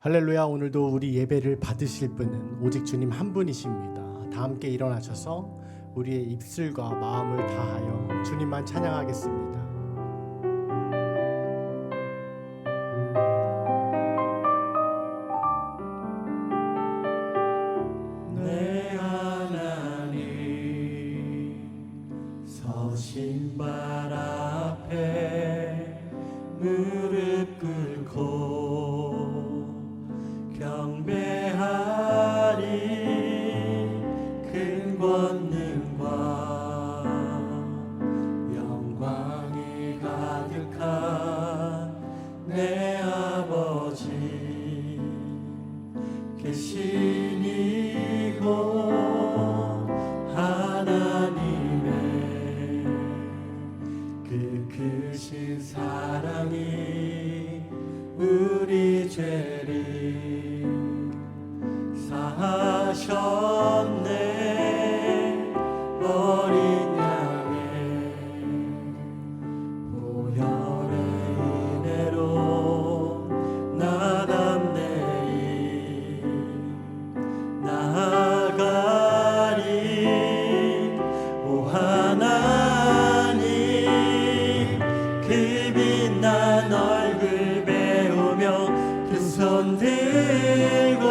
할렐루야. 오늘도 우리 예배를 받으실 분은 오직 주님 한 분이십니다. 다 함께 일어나셔서 우리의 입술과 마음을 다하여 주님만 찬양하겠습니다. 내 하나님 서신 발 앞에 무릎 꿇고 경배하리. 큰 권능과 영광이 가득한 내 아버지 계신 이곳 하나님의 그 크신 사랑이 우리 죄를 사하셨네. 어린 양의 보혈의 은혜로 나답내리 나아가리. 오 하나님 그 빛난 얼굴 배우며 두 손 들고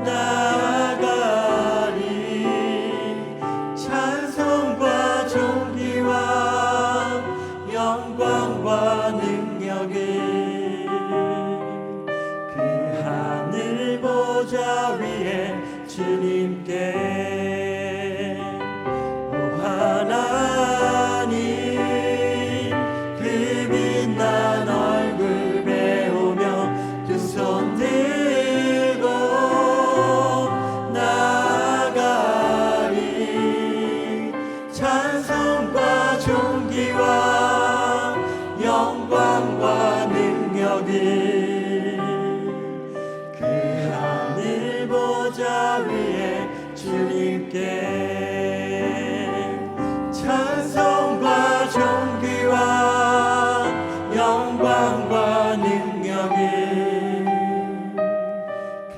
나아가리. 찬송과 존귀와 영광과 능력을 그 하늘 보좌 위에 주님께. 오 하나님 그 빛난 얼굴 배우며 두 손 들고 나아가리. 찬송과 존귀와 영광과 능력을 그 하늘 보좌 위에 주님께. 찬송과 존귀와 영광과 능력을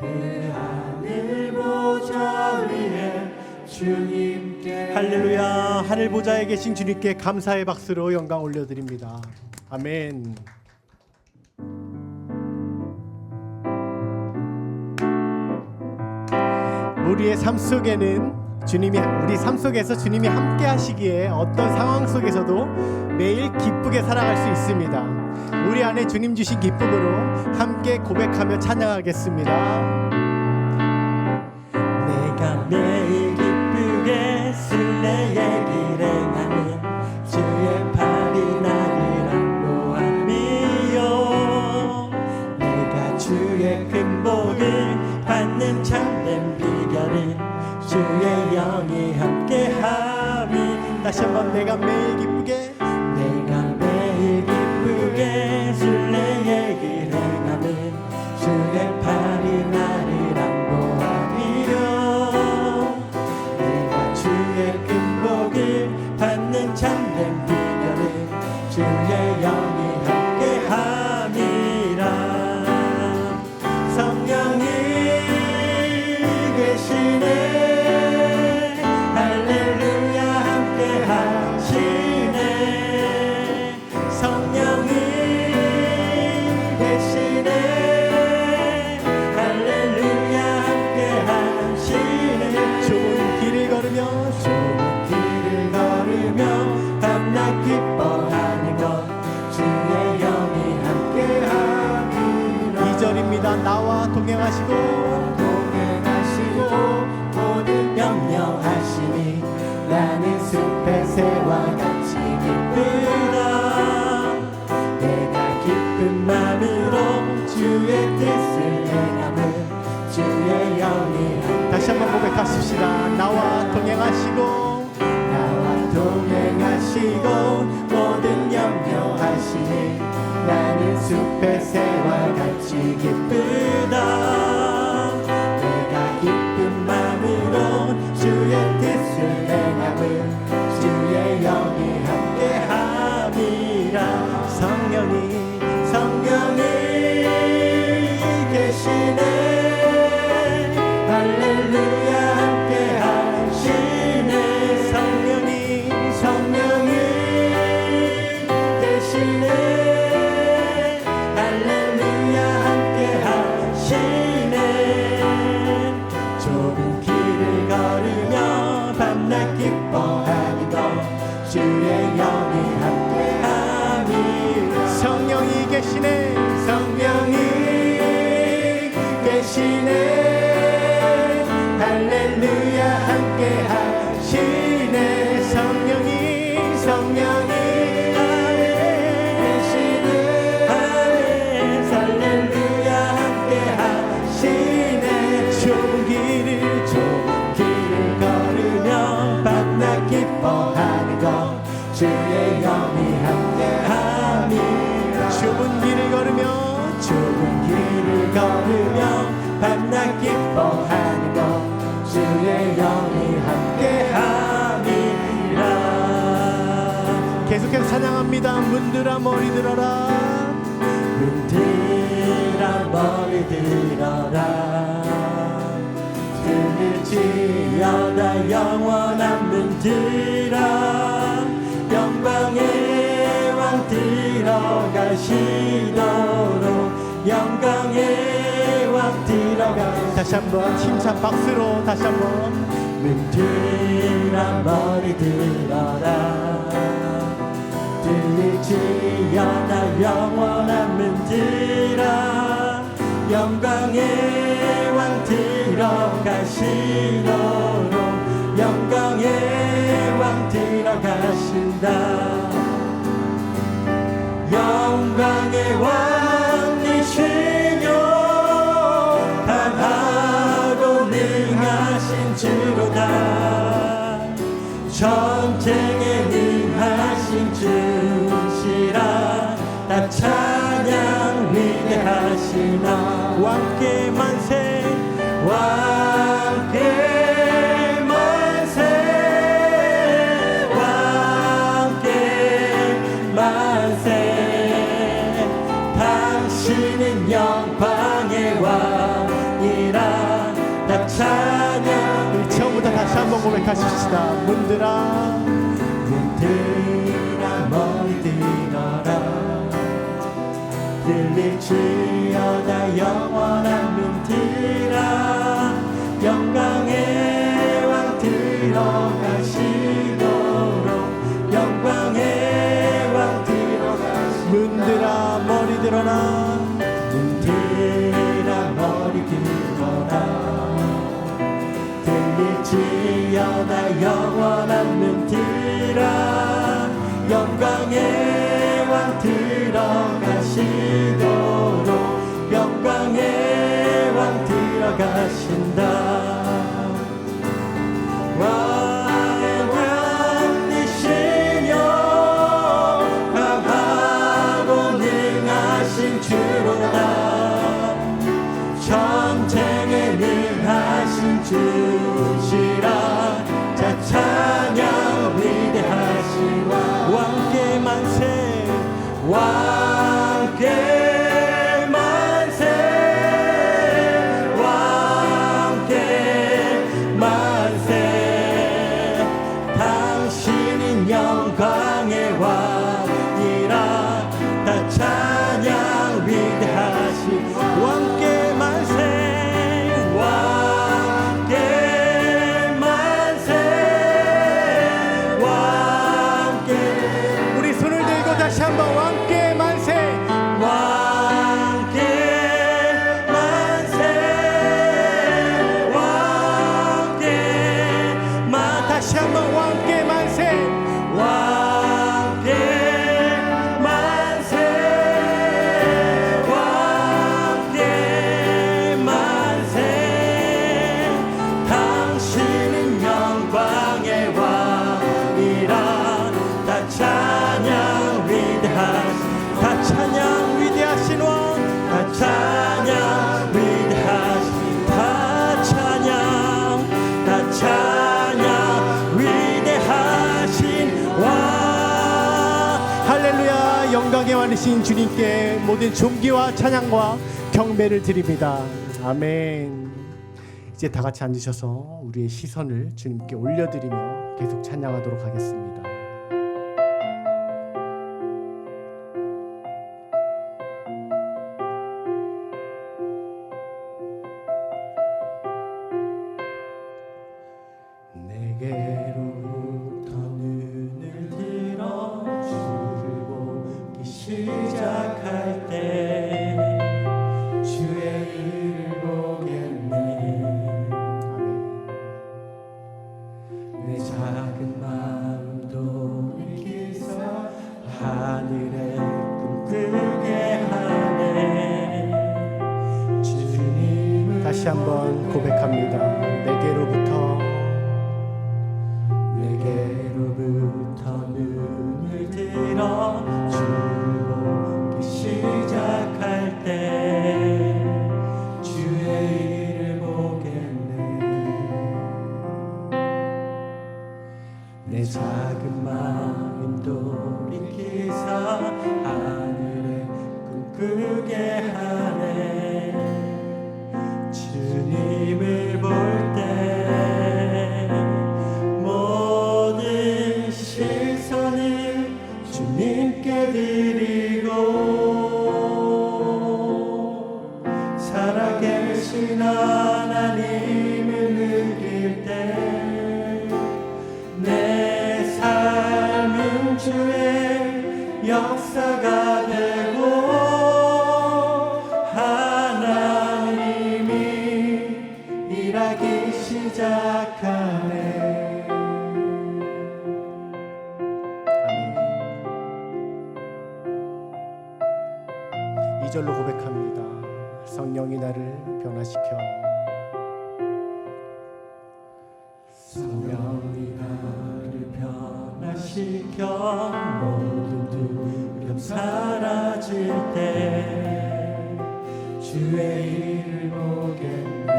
그 하늘 보좌 위에 주님께. 할렐루야. 하늘 보좌에 계신 주님께 감사의 박수로 영광 올려드립니다. 아멘. 우리의 삶 속에는 우리 삶 속에서 주님이 함께 하시기에 어떤 상황 속에서도 매일 기쁘게 살아갈 수 있습니다. 우리 안에 주님 주신 기쁨으로 함께 고백하며 찬양하겠습니다. 내가 매일 기쁘게 순례의 길 행하는 주의 팔이 나를 안보함이요. 내가 주의 큰 복을 받는 참된 비결은 주의 영이 함께함이. 다시 한번 내가 매일 기쁘게 순례의 길 행하는 주의 팔이 나를 안보함이요. 내가 주의 큰 복을 받는 참된 비결은 주의 영이 함께함이라. 성령이 계시네. 할렐루야 함께하시네. 성령이 계시네. 할렐루야 함께하시네. 좋은 길을 걸으며 밤낮 기뻐하는 것 주의 영이 함께함이라. 2절입니다. 나와 동행하시고 모든 염려하시니 나는 숲의 새와 같이 기쁘다. 내가 기쁜 마음으로 주의 뜻을 행함은 주의 영이 다시 한번 고백하십시다. 나와 동행하시고 모든 염려하시니 나는 숲의 새와 같이 기쁘다. 내가 기쁜 마음으로 주의 뜻을 행함은 주의 영이 함께함이라. 성령이 계시네 할렐루야 함께 하시네 성령이 계시네 할렐루야 함께 하시네 좁은 길을 걸으며 밤낮 기뻐하는 것 주의 영이 함께함이라 성령이 계시네 성령이 계시네 할렐루야 함께 하시네 성령이 계시네 할렐루야 함께 하시네 좁은 길을 걸으며 밤낮 기뻐하는 것 주의 영이 함께함이라 좁은 길을 걸으며 밤낮 기뻐하는 것 주의 영이 함께함이라 계속해서 찬양합니다. 문들아 머리 들어라 문들아 머리 들어라 등을 지어다 영원한 문들아 영광의 왕 들어가시도록 영광의 왕 들어가 다시 한번 힘찬 박수로 다시 한번 문들아 머리 들어라 등을 지어다 영원한 문들아 영광의 왕 들어가시도록 영광의 왕 들어가신다 영광의 왕이시며 강하고 능하신 주로다 전쟁에 능하신 주시라 다 찬양 위대하시나 왕께 만세 왕께 만세 왕께 만세 당신은 영광의 왕이라 다 찬양 우리 처음부터 다시 한번 고백하십시다. 문들아 머리 들어라 들리지어다 영원한 문들아 영광의 왕 들어가시도록 영광의 왕 들어가시도록 문들아 머리 들어라 문들아 머리 들어라 들리지어다 영원한 문들아 영광의 왕 들어가시도록 영광의 왕 들어가신다 왕의 왕이시며 강하고 능하신 주로다 전쟁에 능하신 주시라 자 찬양 위대하신 왕께 만세 왕께 만세 왕께 만세 당신은 영광의 왕이라 다 찬양 위대하신 왕께 만세 왕께 만세 왕께 우리 손을 들고 다시 한번 왕께 만세 왕께 만세 왕께 다시 한번 왕께 만세 왕께 만세 왕께 만세 당신은 영광의 왕이라 다 찬양 위대하신 다 찬양 위대하신 왕 다 찬양 위대하신 다 찬양 위대하신 왕 할렐루야 영광의 왕이신 주님께 모든 존귀와 찬양과 경배를 드립니다. 아멘. 이제 다 같이 앉으셔서 우리의 시선을 주님께 올려드리며 계속 찬양하도록 하겠습니다. 내게로부터 눈을 들어 주를 보기 시작할 때 주의 일을 보겠네. 내 작은 마음도 일으키사 하늘에 꿈꾸게 하네. 주님을 다시 한번 고백합니다. 내게로부터 눈을 들어 주를 보기 시작할 때 주의 일을 보겠네. 내 작은 마음도 일으키사 하늘에 꿈꾸게 하네. 주님을 볼 때 모든 시선을 주님께 드리고 살아계신 하나님을 느낄 때 내 삶은 주의 역사가 되고 하나님이 일하기 시작하네. 아멘. 2절로 고백합니다. 성령이 나를 변화시켜 성령이 나를 변화시켜 모든 두려움 사라질 때 주의 일을 보겠네.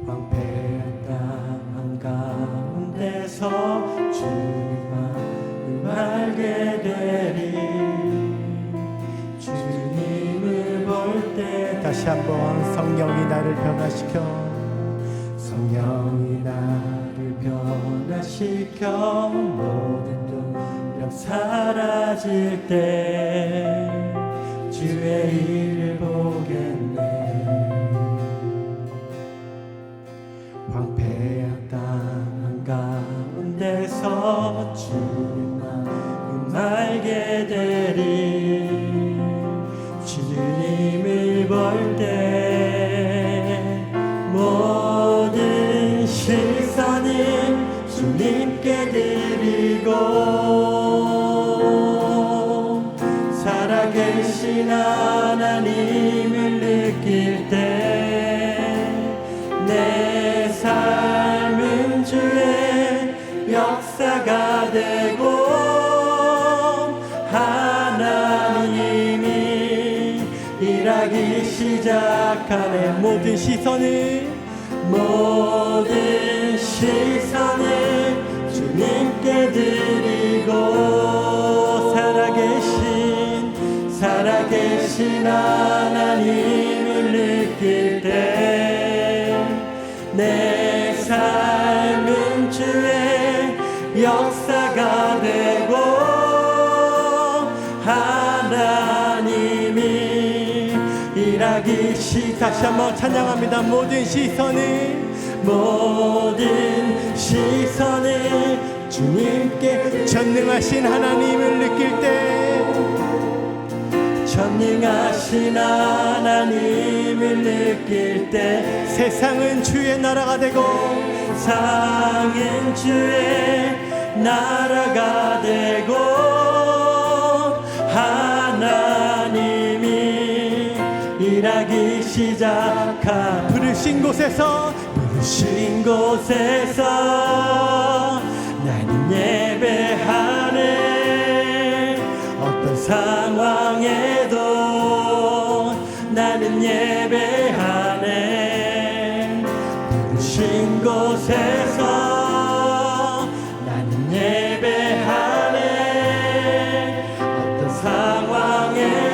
황폐한 땅 한가운데서 주님만 알게 되리. 주님을 볼 때 다시 한번 성령이 나를 변화시켜 성령이 나를 변화시켜 모든 두려움 사라질 때 주의 일을 보겠네. 황폐한 땅 한가운데서 주님만 알게 되리. 주님을 볼 때 모든 시선을 주님께 드리고 살아계신 하나님을 느낄 때 내 삶은 주의 역사가 되고 하나님이 일하기 시작하네. 모든 시선을 주님께 드리고 살아계신 하나님을 느낄 때 내 삶은 주의 역사가 되고 하나님이 일하기 다시 한번 찬양합니다. 모든 시선을 주님께 전능하신 하나님을 느낄 때 전능하신 하나님을 느낄 때 세상은 주의 나라가 되고 세상은 주의 나라가 되고 하나님이 일하기 시작한 부르신 곳에서 나는 예배하네. 어떤 상황에도 나는 예배하네. 부르신 곳에서 나는 예배하네. 어떤 상황에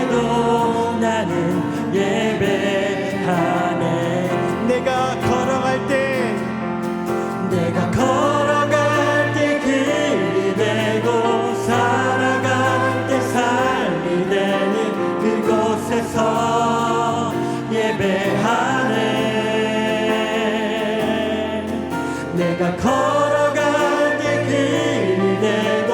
곳에서 예배하네. 내가 걸어갈 때 길이 되고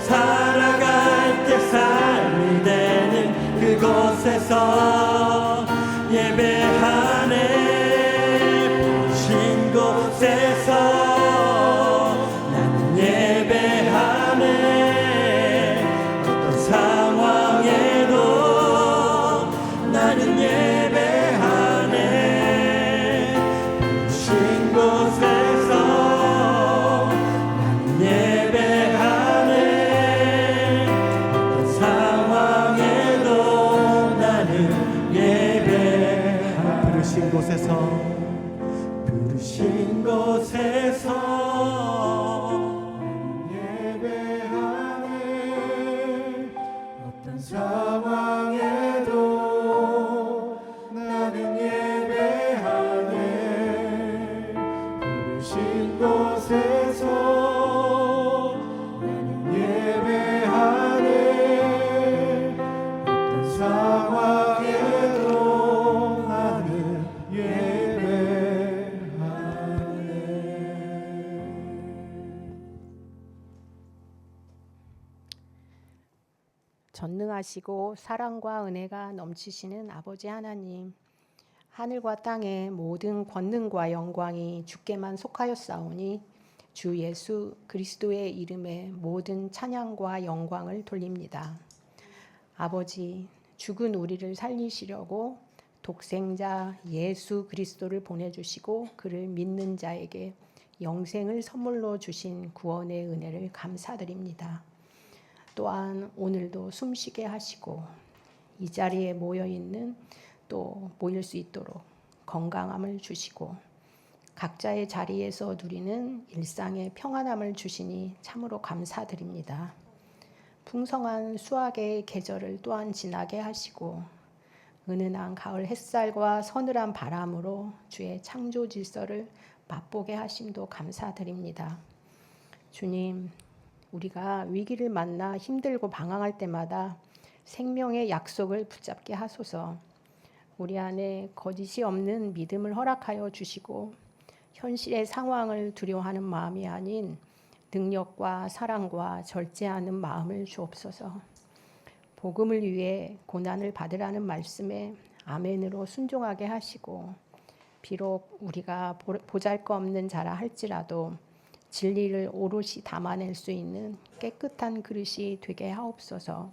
살아갈 때 삶이 되는 그곳에서 예배하네. 부르신 곳에서 나는 예배하네. 어떤 상황에도 나는 예배하네. 부르신 곳에서 나는 예배하네. 어떤 상황에도 나는 예배하네. 부르신 곳에서 부르신 곳에서 예배하네. 어떤 상황에도 나는 예배하네. 부르신 곳에서 나는 예배하네. 어떤 상황에도 나는 예배하네. 전능하시고 사랑과 은혜가 넘치시는 아버지 하나님, 하늘과 땅의 모든 권능과 영광이 주께만 속하였사오니 주 예수 그리스도의 이름에 모든 찬양과 영광을 돌립니다. 아버지, 죽은 우리를 살리시려고 독생자 예수 그리스도를 보내주시고 그를 믿는 자에게 영생을 선물로 주신 구원의 은혜를 감사드립니다. 또한 오늘도 숨쉬게 하시고 이 자리에 모여있는 또 모일 수 있도록 건강함을 주시고 각자의 자리에서 누리는 일상의 평안함을 주시니 참으로 감사드립니다. 풍성한 수확의 계절을 또한 지나게 하시고 은은한 가을 햇살과 서늘한 바람으로 주의 창조 질서를 맛보게 하심도 감사드립니다. 주님, 우리가 위기를 만나 힘들고 방황할 때마다 생명의 약속을 붙잡게 하소서. 우리 안에 거짓이 없는 믿음을 허락하여 주시고 현실의 상황을 두려워하는 마음이 아닌 능력과 사랑과 절제하는 마음을 주옵소서. 복음을 위해 고난을 받으라는 말씀에 아멘으로 순종하게 하시고 비록 우리가 보잘것없는 자라 할지라도 진리를 오롯이 담아낼 수 있는 깨끗한 그릇이 되게 하옵소서.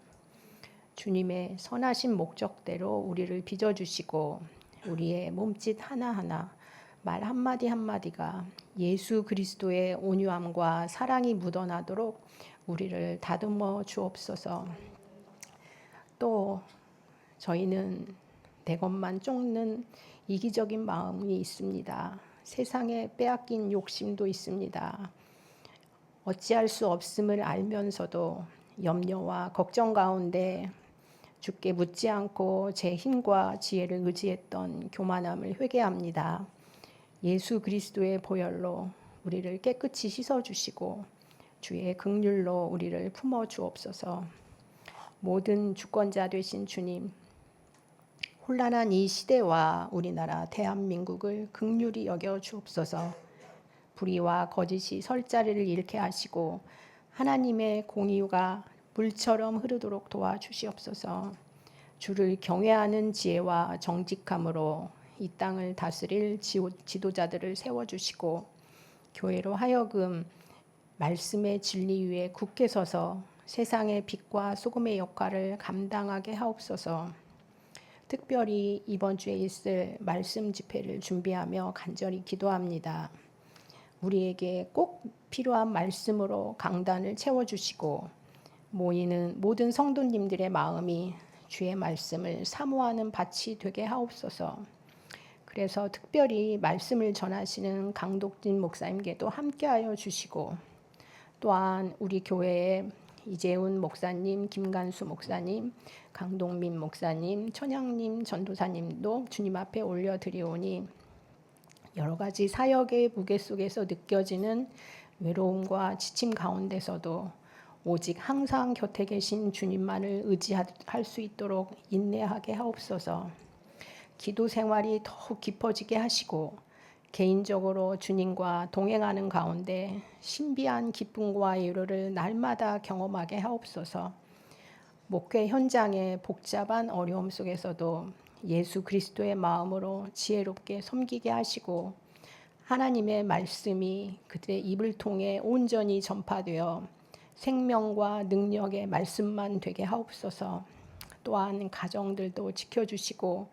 주님의 선하신 목적대로 우리를 빚어주시고 우리의 몸짓 하나하나 말 한마디 한마디가 예수 그리스도의 온유함과 사랑이 묻어나도록 우리를 다듬어 주옵소서. 또 저희는 내 것만 쫓는 이기적인 마음이 있습니다. 세상에 빼앗긴 욕심도 있습니다. 어찌할 수 없음을 알면서도 염려와 걱정 가운데 주께 묻지 않고 제 힘과 지혜를 의지했던 교만함을 회개합니다. 예수 그리스도의 보혈로 우리를 깨끗이 씻어주시고 주의 긍휼로 우리를 품어 주옵소서. 모든 주권자 되신 주님, 혼란한 이 시대와 우리나라 대한민국을 긍휼히 여겨 주옵소서. 불의와 거짓이 설 자리를 잃게 하시고 하나님의 공의가 물처럼 흐르도록 도와주시옵소서. 주를 경외하는 지혜와 정직함으로 이 땅을 다스릴 지도자들을 세워주시고 교회로 하여금 말씀의 진리 위에 굳게 서서 세상의 빛과 소금의 역할을 감당하게 하옵소서. 특별히 이번 주에 있을 말씀 집회를 준비하며 간절히 기도합니다. 우리에게 꼭 필요한 말씀으로 강단을 채워주시고 모이는 모든 성도님들의 마음이 주의 말씀을 사모하는 밭이 되게 하옵소서. 그래서 특별히 말씀을 전하시는 강독진 목사님께도 함께하여 주시고 또한 우리 교회에 이재훈 목사님, 김간수 목사님, 강동민 목사님, 천양님, 전도사님도 주님 앞에 올려드리오니 여러 가지 사역의 무게 속에서 느껴지는 외로움과 지침 가운데서도 오직 항상 곁에 계신 주님만을 의지할 수 있도록 인내하게 하옵소서. 기도 생활이 더욱 깊어지게 하시고 개인적으로 주님과 동행하는 가운데 신비한 기쁨과 위로를 날마다 경험하게 하옵소서. 목회 현장의 복잡한 어려움 속에서도 예수 그리스도의 마음으로 지혜롭게 섬기게 하시고 하나님의 말씀이 그들의 입을 통해 온전히 전파되어 생명과 능력의 말씀만 되게 하옵소서. 또한 가정들도 지켜주시고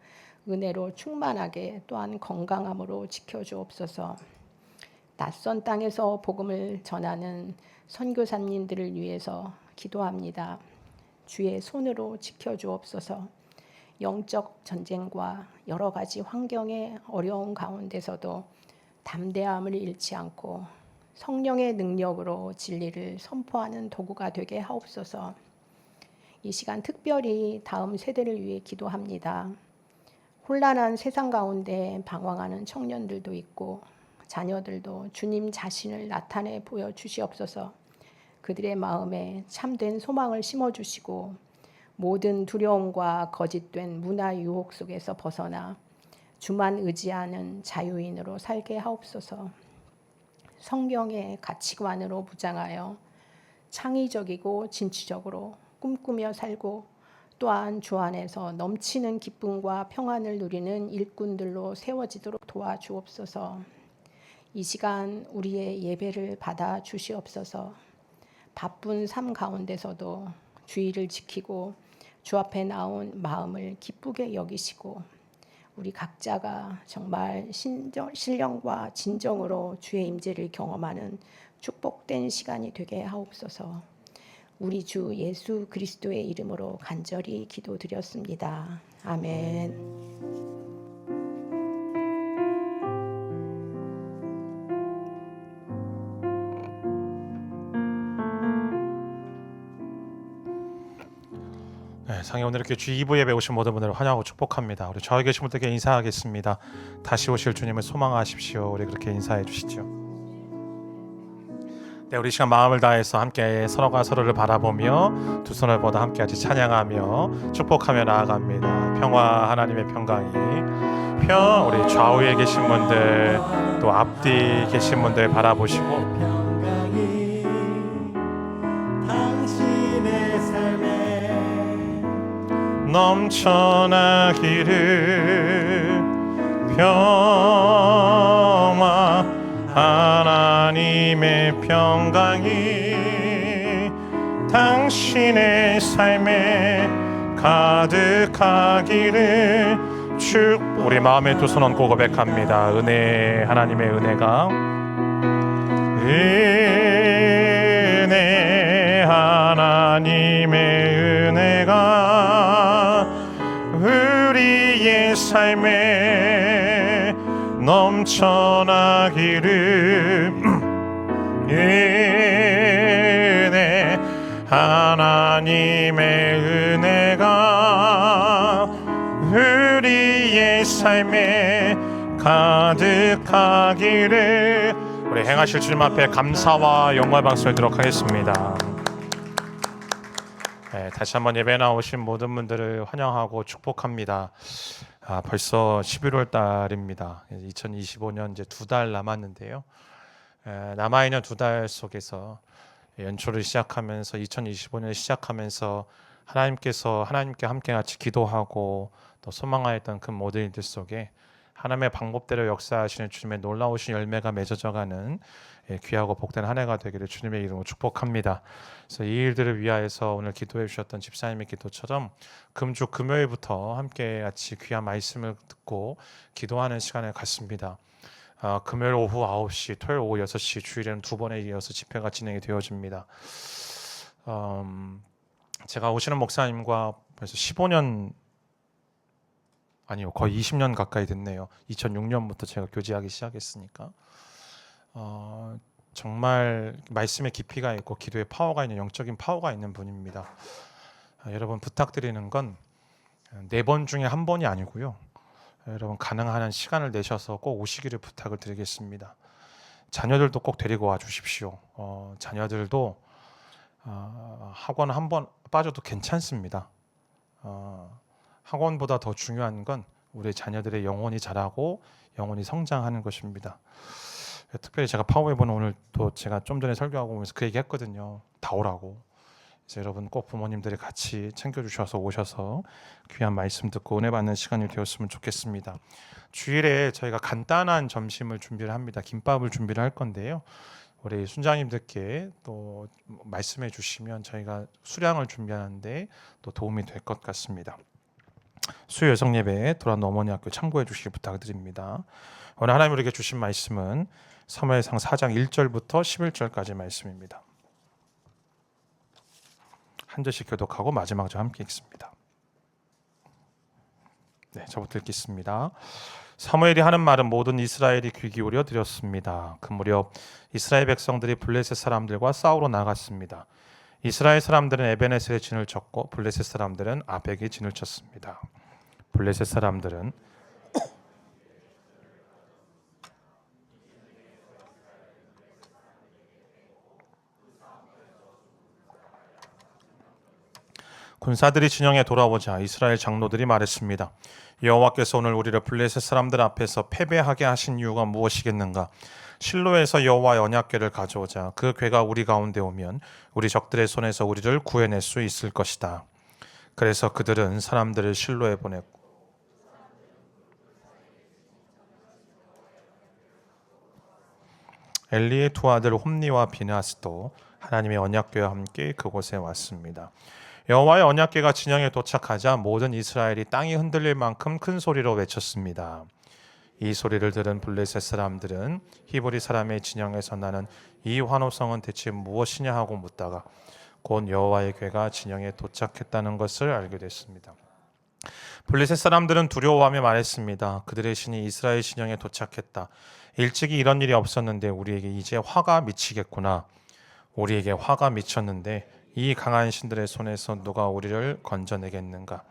은혜로 충만하게 또한 건강함으로 지켜주옵소서. 낯선 땅에서 복음을 전하는 선교사님들을 위해서 기도합니다. 주의 손으로 지켜주옵소서. 영적 전쟁과 여러 가지 환경의 어려운 가운데서도 담대함을 잃지 않고 성령의 능력으로 진리를 선포하는 도구가 되게 하옵소서. 이 시간 특별히 다음 세대를 위해 기도합니다. 혼란한 세상 가운데 방황하는 청년들도 있고 자녀들도 주님 자신을 나타내 보여주시옵소서. 그들의 마음에 참된 소망을 심어주시고 모든 두려움과 거짓된 문화 유혹 속에서 벗어나 주만 의지하는 자유인으로 살게 하옵소서. 성경의 가치관으로 무장하여 창의적이고 진취적으로 꿈꾸며 살고 또한 주 안에서 넘치는 기쁨과 평안을 누리는 일꾼들로 세워지도록 도와주옵소서. 이 시간 우리의 예배를 받아 주시옵소서. 바쁜 삶 가운데서도 주의를 지키고 주 앞에 나온 마음을 기쁘게 여기시고 우리 각자가 정말 신령과 진정으로 주의 임재를 경험하는 축복된 시간이 되게 하옵소서. 우리 주 예수 그리스도의 이름으로 간절히 기도드렸습니다. 아멘. 네, 상해 오늘 이렇게 주 2부 예배 오신 모든 분들을 환영하고 축복합니다. 우리 저에 계신 분들께 인사하겠습니다. 다시 오실 주님을 소망하십시오. 우리 그렇게 인사해 주시죠. 네, 우리 시간 마음을 다해서 함께 서로가 서로를 바라보며 두 손을 뻗어 함께 같이 찬양하며 축복하며 나아갑니다. 평화 하나님의 평강이 우리 좌우에 계신 분들 또 앞뒤 계신 분들 바라보시고 평강이 당신의 삶에 넘쳐나기를 평화 하나님의 평강이 당신의 삶에 가득하기를 우리 마음에 두 손 얹고 고백합니다. 은혜 하나님의 은혜가 은혜 하나님의 은혜가 우리의 삶에 넘쳐나기를 은혜 하나님의 은혜가 우리의 삶에 가득하기를 우리 행하실 주님 앞에 감사와 영광의 박수를 드리도록 하겠습니다. 네, 다시 한번 예배 나오신 모든 분들을 환영하고 축복합니다. 벌써 11월 달입니다. 2025년 이제 2달 남았는데요. 남아있는 2달 속에서 연초를 시작하면서 2025년을 시작하면서 하나님께 함께 같이 기도하고 또 소망하였던 그 모든 일들 속에 하나님의 방법대로 역사하시는 주님의 놀라우신 열매가 맺어져가는 귀하고 복된 한 해가 되기를 주님의 이름으로 축복합니다. 그래서 이 일들을 위하여서 오늘 기도해 주셨던 집사님의 기도처럼 금주 금요일부터 함께 같이 귀한 말씀을 듣고 기도하는 시간을 갖습니다. 금요일 오후 9시, 토요일 오후 6시, 주일에는 2번에 이어서 집회가 진행이 되어집니다. 제가 오시는 목사님과 벌써 15년 아니요, 거의 20년 가까이 됐네요. 2006년부터 제가 교제하기 시작했으니까 정말 말씀의 깊이가 있고 기도의 파워가 있는 영적인 파워가 있는 분입니다. 여러분 부탁드리는 건 4번 중에 1번이 아니고요. 여러분 가능한 한 시간을 내셔서 꼭 오시기를 부탁을 드리겠습니다. 자녀들도 꼭 데리고 와 주십시오. 자녀들도 학원 한 번 빠져도 괜찮습니다. 학원보다 더 중요한 건 우리 자녀들의 영혼이 자라고 영혼이 성장하는 것입니다. 특별히 제가 파워웨이브는 오늘 또 제가 좀 전에 설교하고 오면서 그 얘기 했거든요. 다 오라고. 그래서 여러분 꼭 부모님들이 같이 챙겨주셔서 오셔서 귀한 말씀 듣고 은혜 받는 시간이 되었으면 좋겠습니다. 주일에 저희가 간단한 점심을 준비를 합니다. 김밥을 준비를 할 건데요. 우리 순장님들께 또 말씀해 주시면 저희가 수량을 준비하는데 또 도움이 될 것 같습니다. 수요 여성 예배에 도란 어머니 학교 참고해 주시기 부탁드립니다. 오늘 하나님 우리에게 주신 말씀은 사무엘상 4장 1절부터 11절까지 말씀입니다. 한 절씩 교독하고 마지막 절 함께 읽습니다. 네, 저부터 읽겠습니다. 사무엘이 하는 말은 모든 이스라엘이 귀 기울여 들었습니다. 그 무렵 이스라엘 백성들이 블레셋 사람들과 싸우러 나갔습니다. 이스라엘 사람들은 에베네셀에 진을 쳤고 블레셋 사람들은 아벡에 진을 쳤습니다. 블레셋 사람들은 군사들이 진영에 돌아오자 이스라엘 장로들이 말했습니다. 여호와께서 오늘 우리를 블레셋 사람들 앞에서 패배하게 하신 이유가 무엇이겠는가? 실로에서 여호와의 언약궤를 가져오자 그 궤가 우리 가운데 오면 우리 적들의 손에서 우리를 구해낼 수 있을 것이다. 그래서 그들은 사람들을 실로에 보냈고 엘리의 두 아들 홈니와 비나스도 하나님의 언약궤와 함께 그곳에 왔습니다. 여호와의 언약궤가 진영에 도착하자 모든 이스라엘이 땅이 흔들릴 만큼 큰 소리로 외쳤습니다. 이 소리를 들은 블레셋 사람들은 히브리 사람의 진영에서 나는 이 환호성은 대체 무엇이냐 하고 묻다가 곧 여호와의 궤가 진영에 도착했다는 것을 알게 됐습니다. 블레셋 사람들은 두려워하며 말했습니다. 그들의 신이 이스라엘 진영에 도착했다. 일찍이 이런 일이 없었는데 우리에게 이제 화가 미치겠구나. 우리에게 화가 미쳤는데 이 강한 신들의 손에서 누가 우리를 건져내겠는가?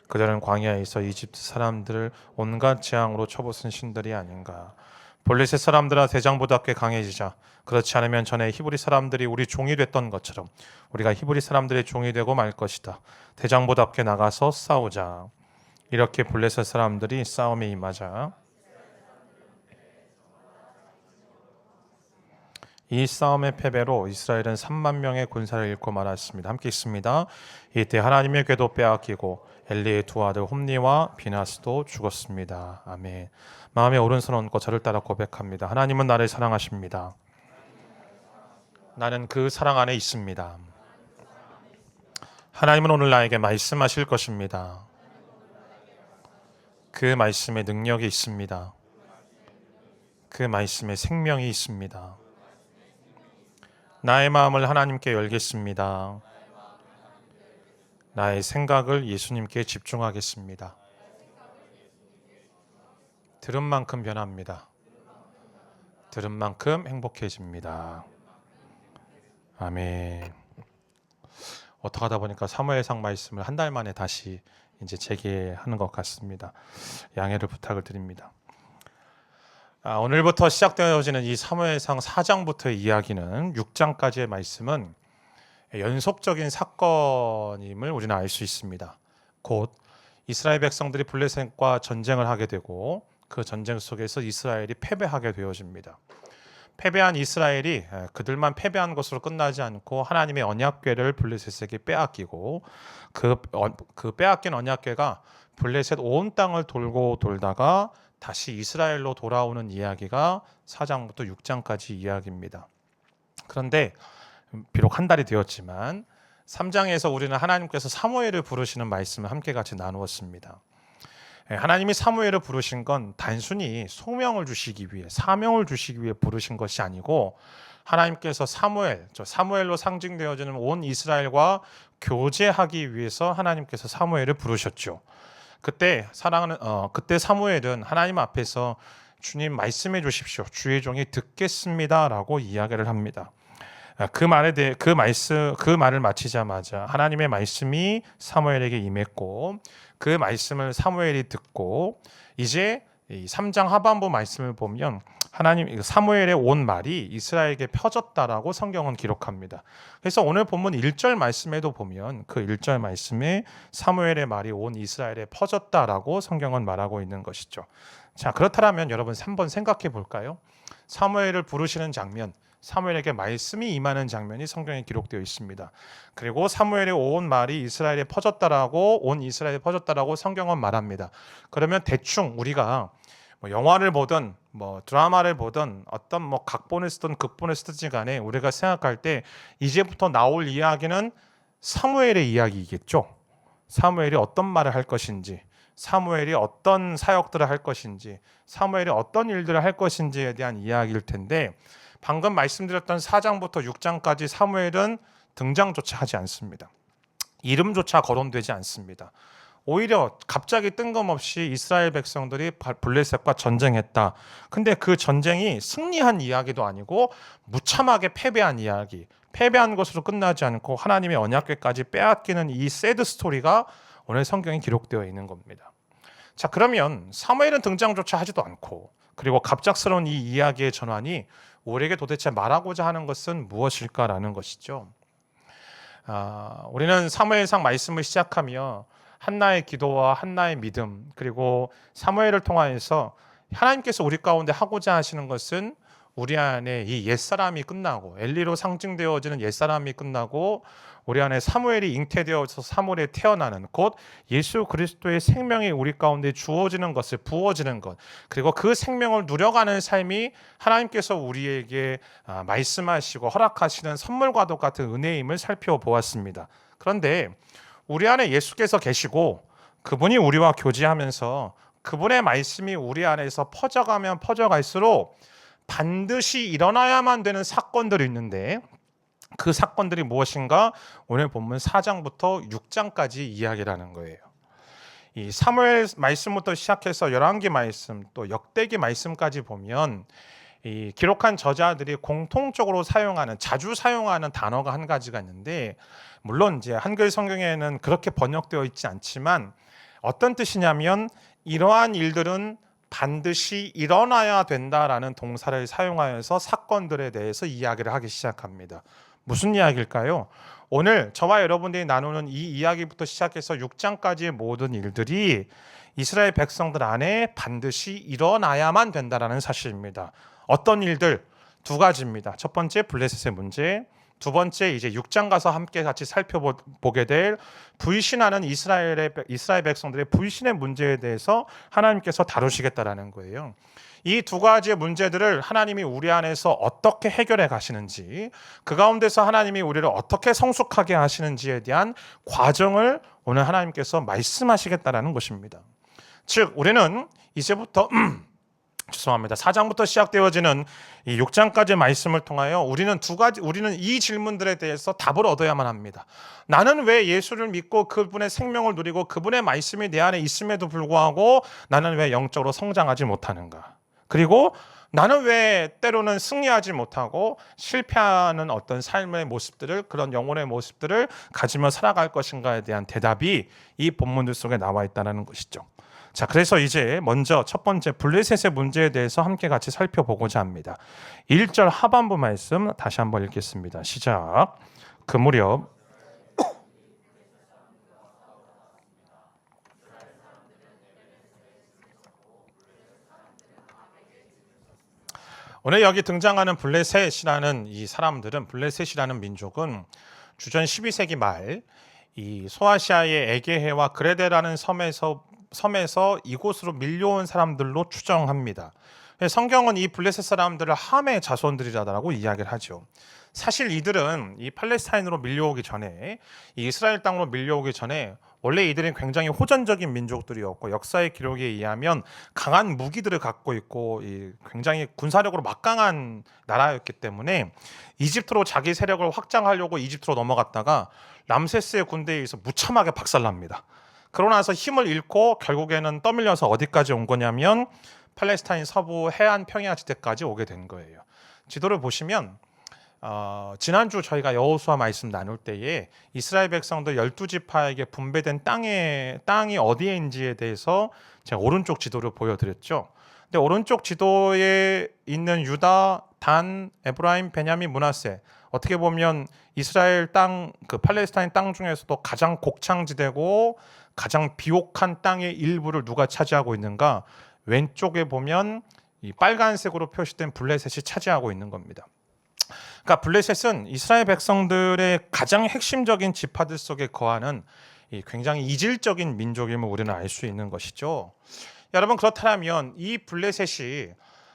그들은 광야에서 이집트 사람들을 온갖 재앙으로 쳐부순 신들이 아닌가? 블레셋 사람들아 대장보다 꽤 강해지자. 그렇지 않으면 전에 히브리 사람들이 우리 종이 됐던 것처럼 우리가 히브리 사람들의 종이 되고 말 것이다. 대장보답게 나가서 싸우자. 이렇게 블레셋 사람들이 싸움에 임하자 이 싸움의 패배로 이스라엘은 3만 명의 군사를 잃고 말았습니다. 함께 읽습니다. 이때 하나님의 궤도 빼앗기고 엘리의 두 아들 홈니와 비나스도 죽었습니다. 아멘. 마음에 오른손 얹고 저를 따라 고백합니다. 하나님은 나를 사랑하십니다. 나는 그 사랑 안에 있습니다. 하나님은 오늘 나에게 말씀하실 것입니다. 그 말씀에 능력이 있습니다. 그 말씀에 생명이 있습니다. 나의 마음을 하나님께 열겠습니다. 나의 생각을 예수님께 집중하겠습니다. 들은 만큼 변합니다. 들은 만큼 행복해집니다. 아멘. 어떻게 하다 보니까 사무엘상 말씀을 한 달 만에 다시 이제 재개하는 것 같습니다. 양해를 부탁을 드립니다. 오늘부터 시작되어지는 이 사무엘상 4장부터의 이야기는 6장까지의 말씀은 연속적인 사건임을 우리는 알 수 있습니다. 곧 이스라엘 백성들이 블레셋과 전쟁을 하게 되고 그 전쟁 속에서 이스라엘이 패배하게 되어집니다. 패배한 이스라엘이 그들만 패배한 것으로 끝나지 않고 하나님의 언약궤를 블레셋에게 빼앗기고 그 빼앗긴 언약궤가 블레셋 온 땅을 돌고 돌다가 다시 이스라엘로 돌아오는 이야기가 4장부터 6장까지 이야기입니다. 그런데 비록 한 달이 되었지만 3장에서 우리는 하나님께서 사무엘을 부르시는 말씀을 함께 같이 나누었습니다. 하나님이 사무엘을 부르신 건 단순히 소명을 주시기 위해 사명을 주시기 위해 부르신 것이 아니고 하나님께서 사무엘로 상징되어지는 온 이스라엘과 교제하기 위해서 하나님께서 사무엘을 부르셨죠. 그때 사무엘은 하나님 앞에서 주님 말씀해 주십시오. 주의 종이 듣겠습니다라고 이야기를 합니다. 그 말을 마치자마자 하나님의 말씀이 사무엘에게 임했고 그 말씀을 사무엘이 듣고 이제 이 3장 하반부 말씀을 보면 하나님 사무엘의 온 말이 이스라엘에게 펴졌다라고 성경은 기록합니다. 그래서 오늘 본문 1절 말씀에도 보면 그 1절 말씀에 사무엘의 말이 온 이스라엘에 퍼졌다라고 성경은 말하고 있는 것이죠. 자, 그렇다면 여러분 한번 생각해 볼까요? 사무엘을 부르시는 장면, 사무엘에게 말씀이 임하는 장면이 성경에 기록되어 있습니다. 그리고 사무엘의 온 말이 이스라엘에 퍼졌다라고 온 이스라엘에 퍼졌다라고 성경은 말합니다. 그러면 대충 우리가 영화를 보든 드라마를 보든 어떤 각본을 쓰든 극본을 쓰든지 간에 우리가 생각할 때 이제부터 나올 이야기는 사무엘의 이야기이겠죠. 사무엘이 어떤 말을 할 것인지, 사무엘이 어떤 사역들을 할 것인지, 사무엘이 어떤 일들을 할 것인지에 대한 이야기일 텐데 방금 말씀드렸던 4장부터 6장까지 사무엘은 등장조차 하지 않습니다. 이름조차 거론되지 않습니다. 오히려 갑자기 뜬금없이 이스라엘 백성들이 블레셋과 전쟁했다. 근데 그 전쟁이 승리한 이야기도 아니고 무참하게 패배한 이야기, 패배한 것으로 끝나지 않고 하나님의 언약궤까지 빼앗기는 이 새드 스토리가 오늘 성경에 기록되어 있는 겁니다. 자, 그러면 사무엘은 등장조차 하지도 않고 그리고 갑작스러운 이 이야기의 전환이 우리에게 도대체 말하고자 하는 것은 무엇일까라는 것이죠. 우리는 사무엘상 말씀을 시작하며 한나의 기도와 한나의 믿음, 그리고 사무엘을 통하여서 하나님께서 우리 가운데 하고자 하시는 것은 우리 안에 이 옛사람이 끝나고 엘리로 상징되어지는 옛사람이 끝나고 우리 안에 사무엘이 잉태되어서 사무엘에 태어나는 곧 예수 그리스도의 생명이 우리 가운데 주어지는 것을 부어지는 것, 그리고 그 생명을 누려가는 삶이 하나님께서 우리에게 말씀하시고 허락하시는 선물과도 같은 은혜임을 살펴보았습니다. 그런데 우리 안에 예수께서 계시고 그분이 우리와 교제하면서 그분의 말씀이 우리 안에서 퍼져가면 퍼져갈수록 반드시 일어나야만 되는 사건들이 있는데 그 사건들이 무엇인가 오늘 본문 4장부터 6장까지 이야기를 하는 거예요. 이 사무엘 말씀부터 시작해서 열왕기 말씀 또 역대기 말씀까지 보면 이 기록한 저자들이 공통적으로 사용하는 자주 사용하는 단어가 한 가지가 있는데 물론 이제 한글 성경에는 그렇게 번역되어 있지 않지만 어떤 뜻이냐면 이러한 일들은 반드시 일어나야 된다라는 동사를 사용하여서 사건들에 대해서 이야기를 하기 시작합니다. 무슨 이야기일까요? 오늘 저와 여러분들이 나누는 이 이야기부터 시작해서 6장까지의 모든 일들이 이스라엘 백성들 안에 반드시 일어나야만 된다라는 사실입니다. 어떤 일들? 두 가지입니다. 첫 번째 블레셋의 문제, 두 번째 이제 6장 가서 함께 같이 살펴보게 될 불신하는 이스라엘 백성들의 불신의 문제에 대해서 하나님께서 다루시겠다라는 거예요. 이 두 가지의 문제들을 하나님이 우리 안에서 어떻게 해결해 가시는지, 그 가운데서 하나님이 우리를 어떻게 성숙하게 하시는지에 대한 과정을 오늘 하나님께서 말씀하시겠다라는 것입니다. 즉 우리는 이제부터 4장부터 시작되어지는 이 6장까지의 말씀을 통하여 우리는 이 질문들에 대해서 답을 얻어야만 합니다. 나는 왜 예수를 믿고 그분의 생명을 누리고 그분의 말씀이 내 안에 있음에도 불구하고 나는 왜 영적으로 성장하지 못하는가? 그리고 나는 왜 때로는 승리하지 못하고 실패하는 어떤 삶의 모습들을, 그런 영혼의 모습들을 가지며 살아갈 것인가에 대한 대답이 이 본문들 속에 나와 있다는 것이죠. 자, 그래서 이제 먼저 첫 번째 블레셋의 문제에 대해서 함께 같이 살펴보고자 합니다. 1절 하반부 말씀 다시 한번 읽겠습니다. 시작. 그 무렵 오늘 여기 등장하는 블레셋이라는 이 사람들은, 블레셋이라는 민족은 주전 12세기 말 이 소아시아의 에게해와 그레데라는 섬에서 이곳으로 밀려온 사람들로 추정합니다. 성경은 이 블레셋 사람들을 함의 자손들이라고 이야기를 하죠. 사실 이들은 이 팔레스타인으로 밀려오기 전에, 이 이스라엘 땅으로 밀려오기 전에 원래 이들은 굉장히 호전적인 민족들이었고 역사의 기록에 의하면 강한 무기들을 갖고 있고 굉장히 군사력으로 막강한 나라였기 때문에 이집트로 자기 세력을 확장하려고 이집트로 넘어갔다가 람세스의 군대에 의해서 무참하게 박살납니다. 그러고 나서 힘을 잃고 결국에는 떠밀려서 어디까지 온 거냐면 팔레스타인 서부 해안 평야 지대까지 오게 된 거예요. 지도를 보시면 지난주 저희가 여호수아 말씀 나눌 때에 이스라엘 백성들 12지파에게 분배된 땅이 어디인지에 대해서 제가 오른쪽 지도를 보여드렸죠. 근데 오른쪽 지도에 있는 유다, 단, 에브라임, 베냐민, 므낫세, 어떻게 보면 이스라엘 땅, 그 팔레스타인 땅 중에서도 가장 곡창지대고 가장 비옥한 땅의 일부를 누가 차지하고 있는가? 왼쪽에 보면 이 빨간색으로 표시된 블레셋이 차지하고 있는 겁니다. 그러니까 블레셋은 이스라엘 백성들의 가장 핵심적인 지파들 속에 거하는 이 굉장히 이질적인 민족임을 우리는 알 수 있는 것이죠. 여러분, 그렇다면 이 블레셋이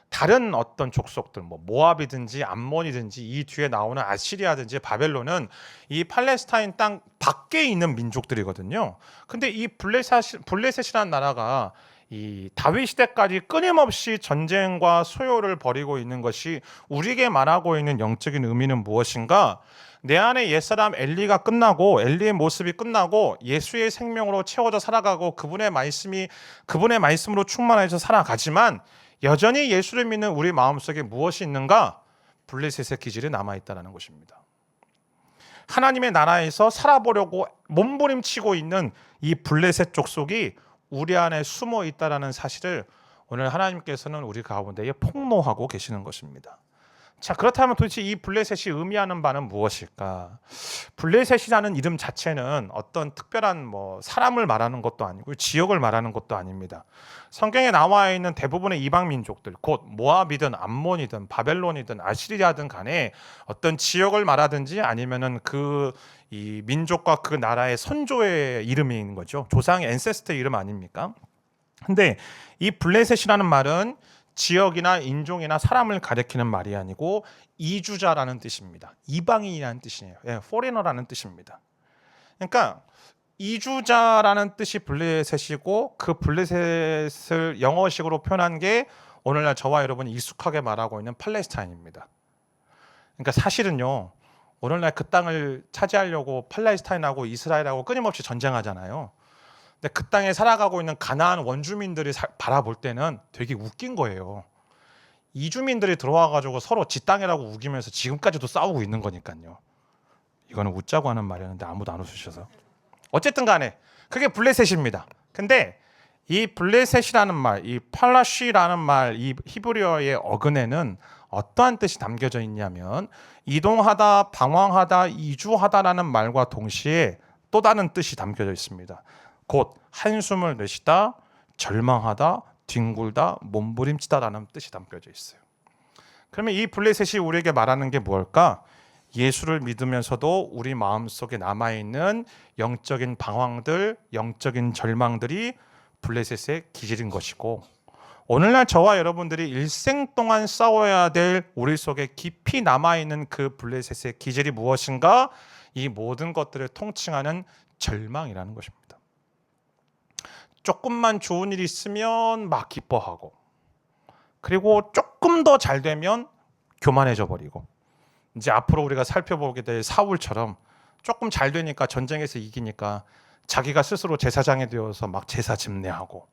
다른 어떤 족속들, 뭐 모압이든지 암몬이든지 이 뒤에 나오는 아시리아든지 바벨론은 이 팔레스타인 땅 밖에 있는 민족들이거든요. 근데 이 블레셋이라는 나라가 이 다윗 시대까지 끊임없이 전쟁과 소요를 벌이고 있는 것이 우리에게 말하고 있는 영적인 의미는 무엇인가? 내 안에 옛사람 엘리가 끝나고, 엘리의 모습이 끝나고 예수의 생명으로 채워져 살아가고 그분의 말씀으로 충만해서 살아가지만 여전히 예수를 믿는 우리 마음속에 무엇이 있는가? 블레셋의 기질이 남아있다는 것입니다. 하나님의 나라에서 살아보려고 몸부림치고 있는 이 블레셋 족속이 우리 안에 숨어 있다는 사실을 오늘 하나님께서는 우리 가운데에 폭로하고 계시는 것입니다. 자, 그렇다면 도대체 이 블레셋이 의미하는 바는 무엇일까? 블레셋이라는 이름 자체는 어떤 특별한 사람을 말하는 것도 아니고 지역을 말하는 것도 아닙니다. 성경에 나와 있는 대부분의 이방 민족들, 곧 모압이든 암몬이든 바벨론이든 아시리아든 간에 어떤 지역을 말하든지 아니면은 이 민족과 그 나라의 선조의 이름인 거죠. 조상의 앤세스터 이름 아닙니까? 근데 이 블레셋이라는 말은 지역이나 인종이나 사람을 가리키는 말이 아니고 이주자라는 뜻입니다. 이방인이라는 뜻이에요. foreigner라는 뜻입니다. 그러니까 이주자라는 뜻이 블레셋이고 그 블레셋을 영어식으로 표현한 게 오늘날 저와 여러분이 익숙하게 말하고 있는 팔레스타인입니다. 그러니까 사실은요, 오늘날 그 땅을 차지하려고 팔레스타인하고 이스라엘하고 끊임없이 전쟁하잖아요. 근데 그 땅에 살아가고 있는 가나안 원주민들이 바라볼 때는 되게 웃긴 거예요. 이주민들이 들어와가지고 서로 지 땅이라고 우기면서 지금까지도 싸우고 있는 거니까요. 이거는 웃자고 하는 말이었는데 아무도 안 웃으셔서. 어쨌든 간에 그게 블레셋입니다. 근데 이 블레셋이라는 말, 이 팔라쉬라는 말, 이 히브리어의 어근에는 어떠한 뜻이 담겨져 있냐면 이동하다, 방황하다, 이주하다라는 말과 동시에 또 다른 뜻이 담겨져 있습니다. 곧 한숨을 내쉬다, 절망하다, 뒹굴다, 몸부림치다라는 뜻이 담겨져 있어요. 그러면 이 블레셋이 우리에게 말하는 게 무엇일까? 예수를 믿으면서도 우리 마음속에 남아있는 영적인 방황들, 영적인 절망들이 블레셋의 기질인 것이고, 오늘날 저와 여러분들이 일생 동안 싸워야 될 우리 속에 깊이 남아있는 그 블레셋의 기질이 무엇인가? 이 모든 것들을 통칭하는 절망이라는 것입니다. 조금만 좋은 일이 있으면 막 기뻐하고, 그리고 조금 더 잘 되면 교만해져 버리고, 이제 앞으로 우리가 살펴보게 될 사울처럼 조금 잘 되니까, 전쟁에서 이기니까 자기가 스스로 제사장이 되어서 막 제사 집례하고,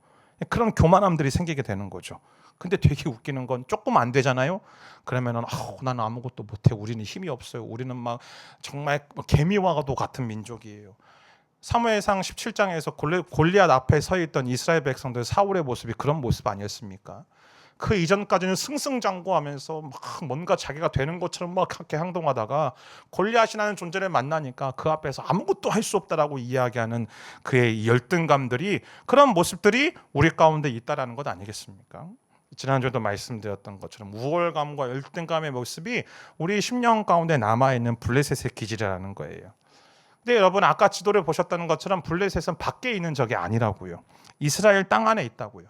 그런 교만함들이 생기게 되는 거죠. 근데 되게 웃기는 건 조금 안 되잖아요. 그러면은 나는 아무것도 못해, 우리는 힘이 없어요, 우리는 막 정말 개미와도 같은 민족이에요. 사무엘상 17장에서 골리앗 앞에 서 있던 이스라엘 백성들 사울의 모습이 그런 모습 아니었습니까? 그 이전까지는 승승장구하면서 막 뭔가 자기가 되는 것처럼 막 그렇게 행동하다가 골리앗이라는 존재를 만나니까 그 앞에서 아무것도 할 수 없다라고 이야기하는 그의 열등감들이, 그런 모습들이 우리 가운데 있다라는 것 아니겠습니까? 지난주에도 말씀드렸던 것처럼 우월감과 열등감의 모습이 우리 심령 가운데 남아있는 블레셋의 기질이라는 거예요. 근데 여러분, 아까 지도를 보셨다는 것처럼 블레셋은 밖에 있는 적이 아니라고요. 이스라엘 땅 안에 있다고요.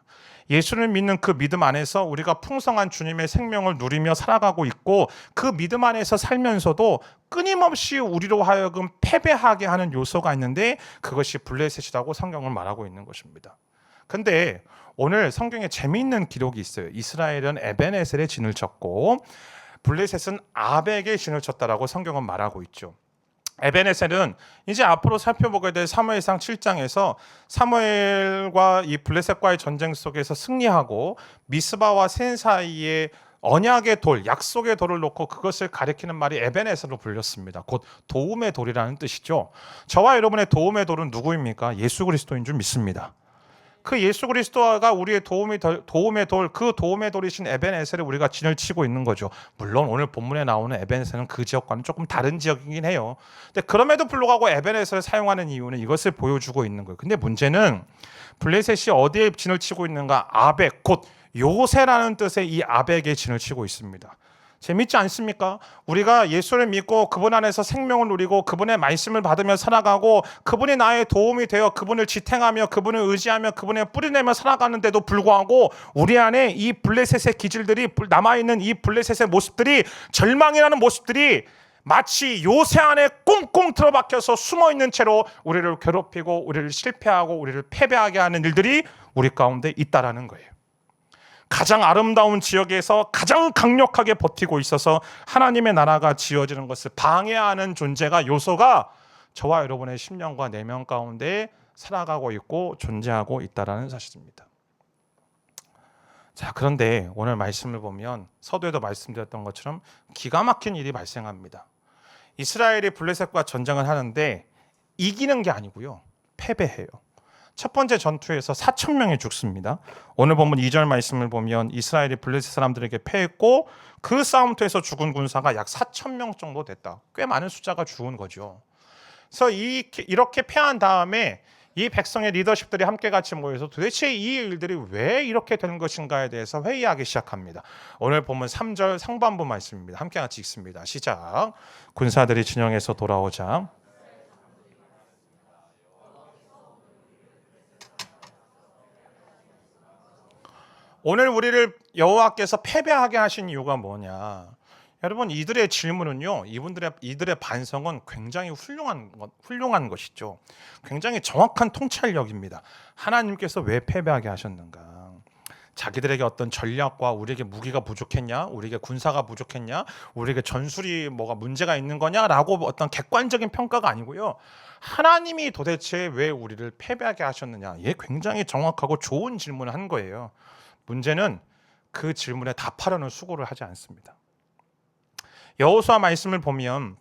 예수를 믿는 그 믿음 안에서 우리가 풍성한 주님의 생명을 누리며 살아가고 있고, 그 믿음 안에서 살면서도 끊임없이 우리로 하여금 패배하게 하는 요소가 있는데 그것이 블레셋이라고 성경을 말하고 있는 것입니다. 근데 오늘 성경에 재미있는 기록이 있어요. 이스라엘은 에벤에셀의 진을 쳤고 블레셋은 아벡의 진을 쳤다라고 성경은 말하고 있죠. 에벤에셀은 이제 앞으로 살펴보게 될 사무엘상 7장에서 사무엘과 이 블레셋과의 전쟁 속에서 승리하고 미스바와 센 사이에 언약의 돌, 약속의 돌을 놓고 그것을 가리키는 말이 에베네셀로 불렸습니다. 곧 도움의 돌이라는 뜻이죠. 저와 여러분의 도움의 돌은 누구입니까? 예수 그리스도인 줄 믿습니다. 그 예수 그리스도가 우리의 도움의 돌, 그 도움의 돌이신 에베네셀을 우리가 진을 치고 있는 거죠. 물론 오늘 본문에 나오는 에베네셀은 그 지역과는 조금 다른 지역이긴 해요. 근데 그럼에도 불구하고 에베네셀을 사용하는 이유는 이것을 보여주고 있는 거예요. 근데 문제는 블레셋이 어디에 진을 치고 있는가? 아벡, 곧 요새라는 뜻의 이 아벡에 진을 치고 있습니다. 재밌지 않습니까? 우리가 예수를 믿고 그분 안에서 생명을 누리고 그분의 말씀을 받으며 살아가고 그분이 나의 도움이 되어 그분을 지탱하며 그분을 의지하며 그분을 뿌리내며 살아가는데도 불구하고 우리 안에 이 블레셋의 기질들이 남아있는 이 블레셋의 모습들이 절망이라는 모습들이 마치 요새 안에 꽁꽁 틀어박혀서 숨어있는 채로 우리를 괴롭히고 우리를 실패하고 우리를 패배하게 하는 일들이 우리 가운데 있다라는 거예요. 가장 아름다운 지역에서 가장 강력하게 버티고 있어서 하나님의 나라가 지어지는 것을 방해하는 존재가 요소가 저와 여러분의 심령과 내면 가운데 살아가고 있고 존재하고 있다는 사실입니다. 자, 그런데 오늘 말씀을 보면 서두에도 말씀드렸던 것처럼 기가 막힌 일이 발생합니다. 이스라엘이 블레셋과 전쟁을 하는데 이기는 게 아니고요, 패배해요. 첫 번째 전투에서 4,000명이 죽습니다. 오늘 본문 2절 말씀을 보면 이스라엘이 블레셋 사람들에게 패했고 그 싸움터에서 죽은 군사가 약 4,000명 정도 됐다. 꽤 많은 숫자가 죽은 거죠. 그래서 이렇게 패한 다음에 이 백성의 리더십들이 함께 같이 모여서 도대체 이 일들이 왜 이렇게 되는 것인가에 대해서 회의하기 시작합니다. 오늘 본문 3절 상반부 말씀입니다. 함께 같이 읽습니다. 시작. 군사들이 진영에서 돌아오자 오늘 우리를 여호와께서 패배하게 하신 이유가 뭐냐? 여러분, 이들의 질문은요, 이들의 반성은 굉장히 훌륭한 것이죠. 굉장히 정확한 통찰력입니다. 하나님께서 왜 패배하게 하셨는가? 자기들에게 어떤 전략과 우리에게 무기가 부족했냐? 우리에게 군사가 부족했냐? 우리에게 전술이 뭐가 문제가 있는 거냐라고 어떤 객관적인 평가가 아니고요. 하나님이 도대체 왜 우리를 패배하게 하셨느냐? 이게 굉장히 정확하고 좋은 질문을 한 거예요. 문제는 그 질문에 답하려는 수고를 하지 않습니다. 여호수아 말씀을 보면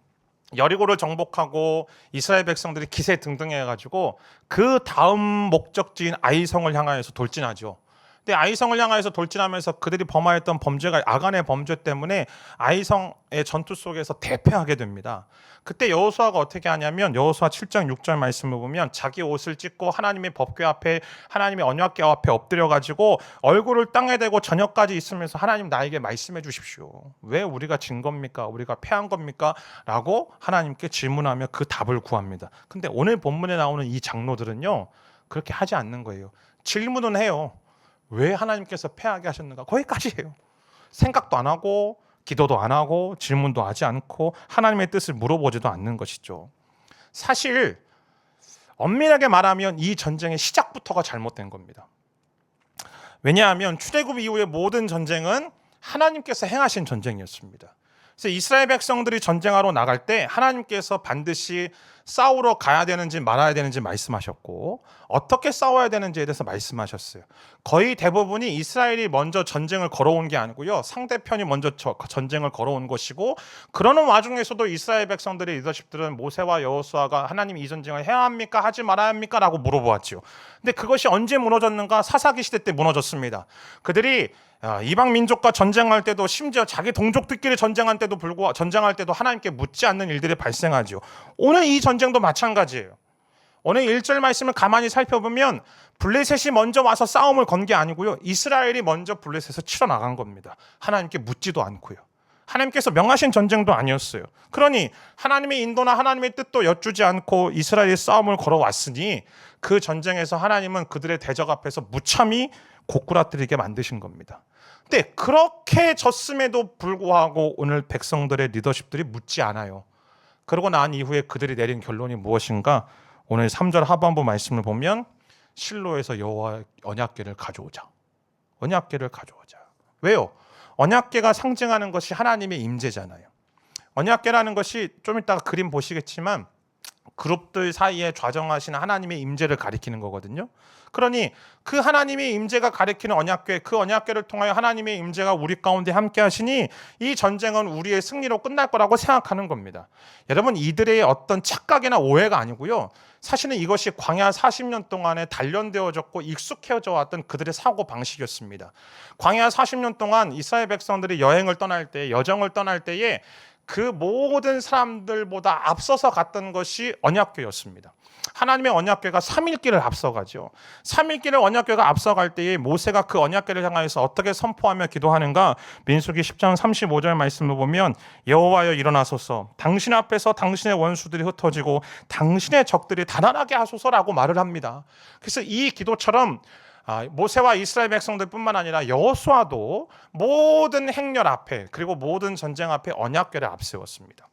여리고를 정복하고 이스라엘 백성들이 기세등등해가지고 그 다음 목적지인 아이성을 향하여서 돌진하죠. 근데 아이성을 향하여서 돌진하면서 그들이 범하였던 범죄가 아간의 범죄 때문에 아이성의 전투 속에서 대패하게 됩니다. 그때 여호수아가 어떻게 하냐면 여호수아 7장 6절 말씀을 보면 자기 옷을 찢고 하나님의 법궤 앞에 하나님의 언약궤 앞에 엎드려 가지고 얼굴을 땅에 대고 저녁까지 있으면서 하나님 나에게 말씀해 주십시오. 왜 우리가 진 겁니까? 우리가 패한 겁니까? 라고 하나님께 질문하며 그 답을 구합니다. 근데 오늘 본문에 나오는 이 장로들은요, 그렇게 하지 않는 거예요. 질문은 해요. 왜 하나님께서 패하게 하셨는가? 거기까지 해요. 생각도 안 하고 기도도 안 하고 질문도 하지 않고 하나님의 뜻을 물어보지도 않는 것이죠. 사실 엄밀하게 말하면 이 전쟁의 시작부터가 잘못된 겁니다. 왜냐하면 출애굽 이후의 모든 전쟁은 하나님께서 행하신 전쟁이었습니다. 그래서 이스라엘 백성들이 전쟁하러 나갈 때 하나님께서 반드시 싸우러 가야 되는지 말아야 되는지 말씀하셨고 어떻게 싸워야 되는지에 대해서 말씀하셨어요. 거의 대부분이 이스라엘이 먼저 전쟁을 걸어온 게 아니고요, 상대편이 먼저 전쟁을 걸어온 것이고, 그러는 와중에서도 이스라엘 백성들의 리더십들은 모세와 여호수아가 하나님 이 전쟁을 해야 합니까? 하지 말아야 합니까? 라고 물어보았죠. 근데 그것이 언제 무너졌는가? 사사기 시대 때 무너졌습니다. 그들이 이방 민족과 전쟁할 때도, 심지어 자기 동족들끼리 전쟁할 때도 하나님께 묻지 않는 일들이 발생하죠. 오늘 이 전쟁도 마찬가지예요. 오늘 1절 말씀을 가만히 살펴보면 블레셋이 먼저 와서 싸움을 건 게 아니고요, 이스라엘이 먼저 블레셋을 치러 나간 겁니다. 하나님께 묻지도 않고요. 하나님께서 명하신 전쟁도 아니었어요. 그러니 하나님의 인도나 하나님의 뜻도 여쭈지 않고 이스라엘이 싸움을 걸어왔으니 그 전쟁에서 하나님은 그들의 대적 앞에서 무참히 고꾸라뜨리게 만드신 겁니다. 근데 그렇게 졌음에도 불구하고 오늘 백성들의 리더십들이 묻지 않아요. 그러고 난 이후에 그들이 내린 결론이 무엇인가? 오늘 3절 하반부 말씀을 보면 실로에서 여호와 언약궤를 가져오자. 언약궤를 가져오자. 왜요? 언약궤가 상징하는 것이 하나님의 임재잖아요. 언약궤라는 것이 좀 이따가 그림 보시겠지만 그룹들 사이에 좌정하시는 하나님의 임재를 가리키는 거거든요. 그러니 그 하나님의 임재가 가리키는 언약궤, 그 언약궤를 통하여 하나님의 임재가 우리 가운데 함께 하시니 이 전쟁은 우리의 승리로 끝날 거라고 생각하는 겁니다. 여러분, 이들의 어떤 착각이나 오해가 아니고요. 사실은 이것이 광야 40년 동안에 단련되어졌고 익숙해져 왔던 그들의 사고 방식이었습니다. 광야 40년 동안 이스라엘 백성들이 여행을 떠날 때, 여정을 떠날 때에 그 모든 사람들보다 앞서서 갔던 것이 언약궤였습니다. 하나님의 언약궤가 3일길을 앞서가죠. 3일길을 언약궤가 앞서갈 때에 모세가 그 언약궤를 향하여서 어떻게 선포하며 기도하는가? 민수기 10장 35절 말씀을 보면 여호와여 일어나소서, 당신 앞에서 당신의 원수들이 흩어지고 당신의 적들이 단안하게 하소서라고 말을 합니다. 그래서 이 기도처럼 모세와 이스라엘 백성들뿐만 아니라 여호수아도 모든 행렬 앞에, 그리고 모든 전쟁 앞에 언약궤를 앞세웠습니다.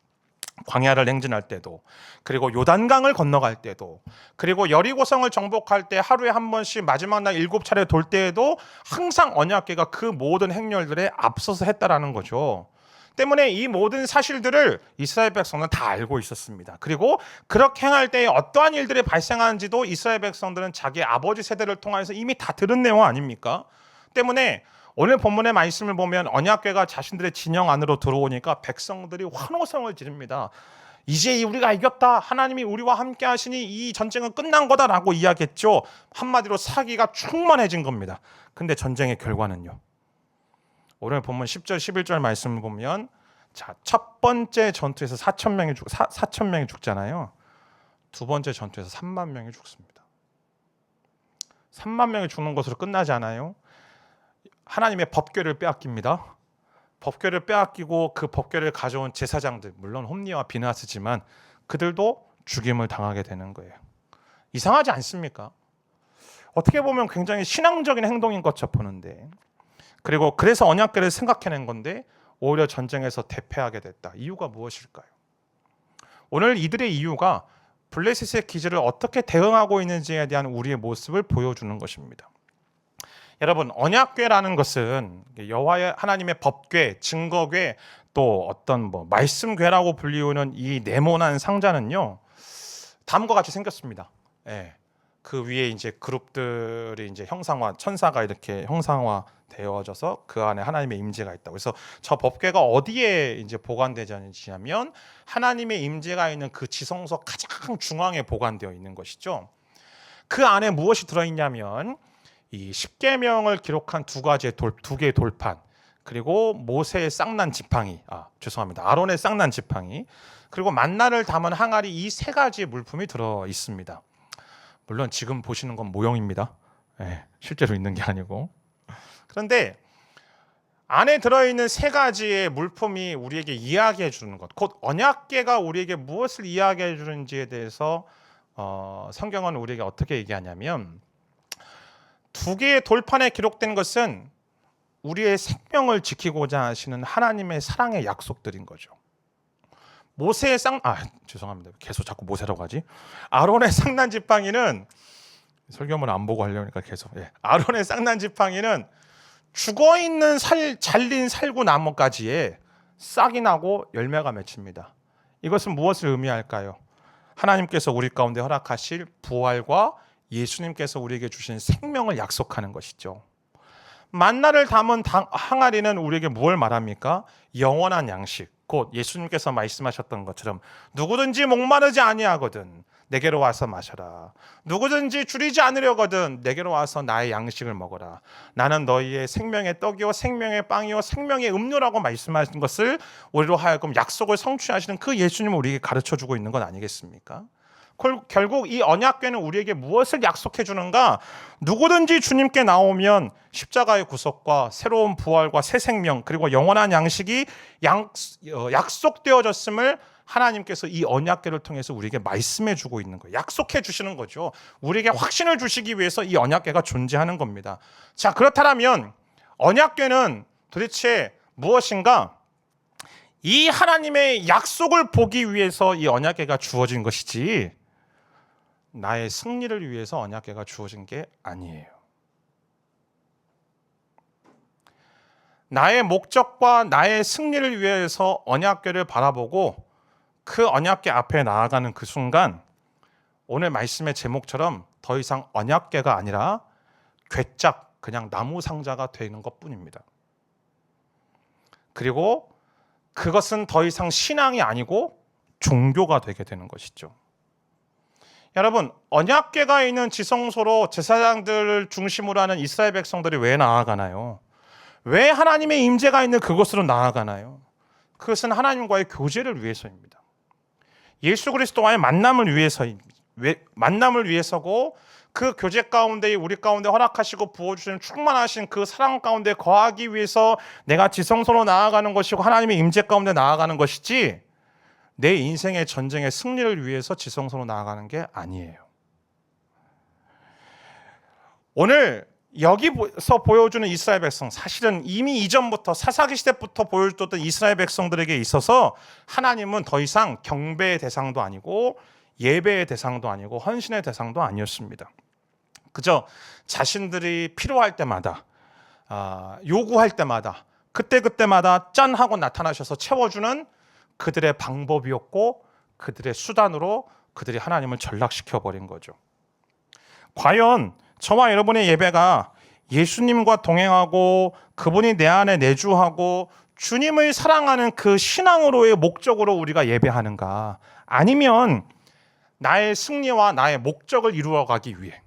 광야를 행진할 때도, 그리고 요단강을 건너갈 때도, 그리고 여리고성을 정복할 때 하루에 한 번씩 마지막 날 7차례 돌 때에도 항상 언약궤가 그 모든 행렬들에 앞서서 했다라는 거죠. 때문에 이 모든 사실들을 이스라엘 백성들은 다 알고 있었습니다. 그리고 그렇게 행할 때에 어떠한 일들이 발생하는지도 이스라엘 백성들은 자기 아버지 세대를 통해서 이미 다 들은 내용 아닙니까? 때문에 오늘 본문의 말씀을 보면 언약궤가 자신들의 진영 안으로 들어오니까 백성들이 환호성을 지릅니다. 이제 우리가 이겼다. 하나님이 우리와 함께 하시니 이 전쟁은 끝난 거다라고 이야기했죠. 한마디로 사기가 충만해진 겁니다. 근데 전쟁의 결과는요. 오늘 본문 10절 11절 말씀을 보면 첫 번째 전투에서 4,000명이 죽잖아요. 두 번째 전투에서 3만 명이 죽습니다. 3만 명이 죽는 것으로 끝나지 않아요. 하나님의 법궤를 빼앗깁니다. 법궤를 빼앗기고 그 법궤를 가져온 제사장들, 물론 홈니와 비나스지만 그들도 죽임을 당하게 되는 거예요. 이상하지 않습니까? 어떻게 보면 굉장히 신앙적인 행동인 것처럼 보는데, 그리고 그래서 언약궤를 생각해낸 건데 오히려 전쟁에서 대패하게 됐다. 이유가 무엇일까요? 오늘 이들의 이유가 블레셋의 기지를 어떻게 대응하고 있는지에 대한 우리의 모습을 보여주는 것입니다. 여러분, 언약궤라는 것은 여호와의 하나님의 법궤, 증거궤, 또 어떤 말씀궤라고 불리우는 이 네모난 상자는요, 다음과 같이 생겼습니다. 그 위에 이제 그룹들이 이제 형상화, 천사가 이렇게 형상화 되어져서 그 안에 하나님의 임재가 있다고. 그래서 저 법궤가 어디에 이제 보관되냐면 하나님의 임재가 있는 그 지성소 가장 중앙에 보관되어 있는 것이죠. 그 안에 무엇이 들어있냐면 이 십계명을 기록한 두 개의 돌판, 그리고 모세의 쌍난 지팡이, 아론의 쌍난 지팡이, 그리고 만나를 담은 항아리, 이 세 가지 물품이 들어 있습니다. 물론 지금 보시는 건 모형입니다. 실제로 있는 게 아니고. 그런데 안에 들어있는 세 가지의 물품이 우리에게 이야기해 주는 것, 곧 언약궤가 우리에게 무엇을 이야기해 주는지에 대해서 성경은 우리에게 어떻게 얘기하냐면, 두 개의 돌판에 기록된 것은 우리의 생명을 지키고자 하시는 하나님의 사랑의 약속들인 거죠. 모세의 죄송합니다. 계속 자꾸 모세라고 하지. 아론의 쌍난 지팡이는, 설교문 안 보고 하려니까 계속. 아론의 쌍난 지팡이는 죽어있는 잘린 살구 나뭇가지에 싹이 나고 열매가 맺힙니다. 이것은 무엇을 의미할까요? 하나님께서 우리 가운데 허락하실 부활과 예수님께서 우리에게 주신 생명을 약속하는 것이죠. 만나를 담은 항아리는 우리에게 무엇을 말합니까? 영원한 양식, 곧 예수님께서 말씀하셨던 것처럼 누구든지 목마르지 아니하거든 내게로 와서 마셔라. 누구든지 줄이지 않으려거든 내게로 와서 나의 양식을 먹어라. 나는 너희의 생명의 떡이요 생명의 빵이요 생명의 음료라고 말씀하신 것을 우리로 하여금 약속을 성취하시는 그 예수님을 우리에게 가르쳐주고 있는 건 아니겠습니까? 결국 이 언약궤는 우리에게 무엇을 약속해 주는가? 누구든지 주님께 나오면 십자가의 구속과 새로운 부활과 새 생명, 그리고 영원한 양식이 약속되어졌음을 하나님께서 이 언약궤를 통해서 우리에게 말씀해 주고 있는 거예요. 약속해 주시는 거죠. 우리에게 확신을 주시기 위해서 이 언약궤가 존재하는 겁니다. 자, 그렇다면 언약궤는 도대체 무엇인가? 이 하나님의 약속을 보기 위해서 이 언약궤가 주어진 것이지, 나의 승리를 위해서 언약궤가 주어진 게 아니에요. 나의 목적과 나의 승리를 위해서 언약궤를 바라보고 그 언약궤 앞에 나아가는 그 순간 오늘 말씀의 제목처럼 더 이상 언약궤가 아니라 괴짝 그냥 나무 상자가 되는 것뿐입니다. 그리고 그것은 더 이상 신앙이 아니고 종교가 되게 되는 것이죠. 여러분, 언약궤가 있는 지성소로 제사장들을 중심으로 하는 이스라엘 백성들이 왜 나아가나요? 왜 하나님의 임재가 있는 그곳으로 나아가나요? 그것은 하나님과의 교제를 위해서입니다. 예수 그리스도와의 만남을 위해서고 그 교제 가운데 우리 가운데 허락하시고 부어주시는 충만하신 그 사랑 가운데 거하기 위해서 내가 지성소로 나아가는 것이고 하나님의 임재 가운데 나아가는 것이지 내 인생의 전쟁의 승리를 위해서 지성소로 나아가는 게 아니에요. 오늘 여기서 보여주는 이스라엘 백성, 사실은 이미 이전부터 사사기 시대부터 보여줬던 이스라엘 백성들에게 있어서 하나님은 더 이상 경배의 대상도 아니고 예배의 대상도 아니고 헌신의 대상도 아니었습니다. 그저 자신들이 필요할 때마다 요구할 때마다 그때마다 짠 하고 나타나셔서 채워주는 그들의 방법이었고 그들의 수단으로 그들이 하나님을 전락시켜버린 거죠. 과연 저와 여러분의 예배가 예수님과 동행하고 그분이 내 안에 내주하고 주님을 사랑하는 그 신앙으로의 목적으로 우리가 예배하는가, 아니면 나의 승리와 나의 목적을 이루어가기 위해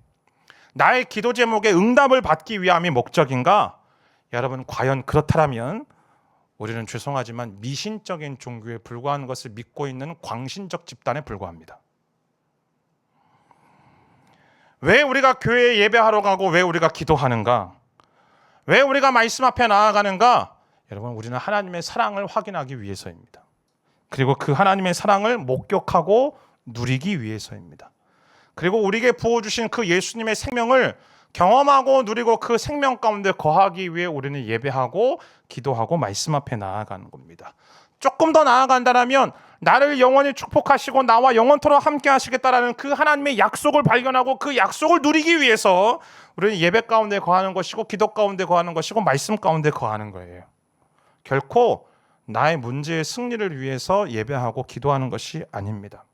나의 기도 제목에 응답을 받기 위함이 목적인가? 여러분, 과연 그렇다면 우리는 죄송하지만 미신적인 종교에 불과한 것을 믿고 있는 광신적 집단에 불과합니다. 왜 우리가 교회에 예배하러 가고 왜 우리가 기도하는가? 왜 우리가 말씀 앞에 나아가는가? 여러분, 우리는 하나님의 사랑을 확인하기 위해서입니다. 그리고 그 하나님의 사랑을 목격하고 누리기 위해서입니다. 그리고 우리에게 부어주신 그 예수님의 생명을 경험하고 누리고 그 생명 가운데 거하기 위해 우리는 예배하고 기도하고 말씀 앞에 나아가는 겁니다. 조금 더 나아간다면 나를 영원히 축복하시고 나와 영원토록 함께 하시겠다라는 그 하나님의 약속을 발견하고 그 약속을 누리기 위해서 우리는 예배 가운데 거하는 것이고 기도 가운데 거하는 것이고 말씀 가운데 거하는 거예요. 결코 나의 문제의 승리를 위해서 예배하고 기도하는 것이 아닙니다.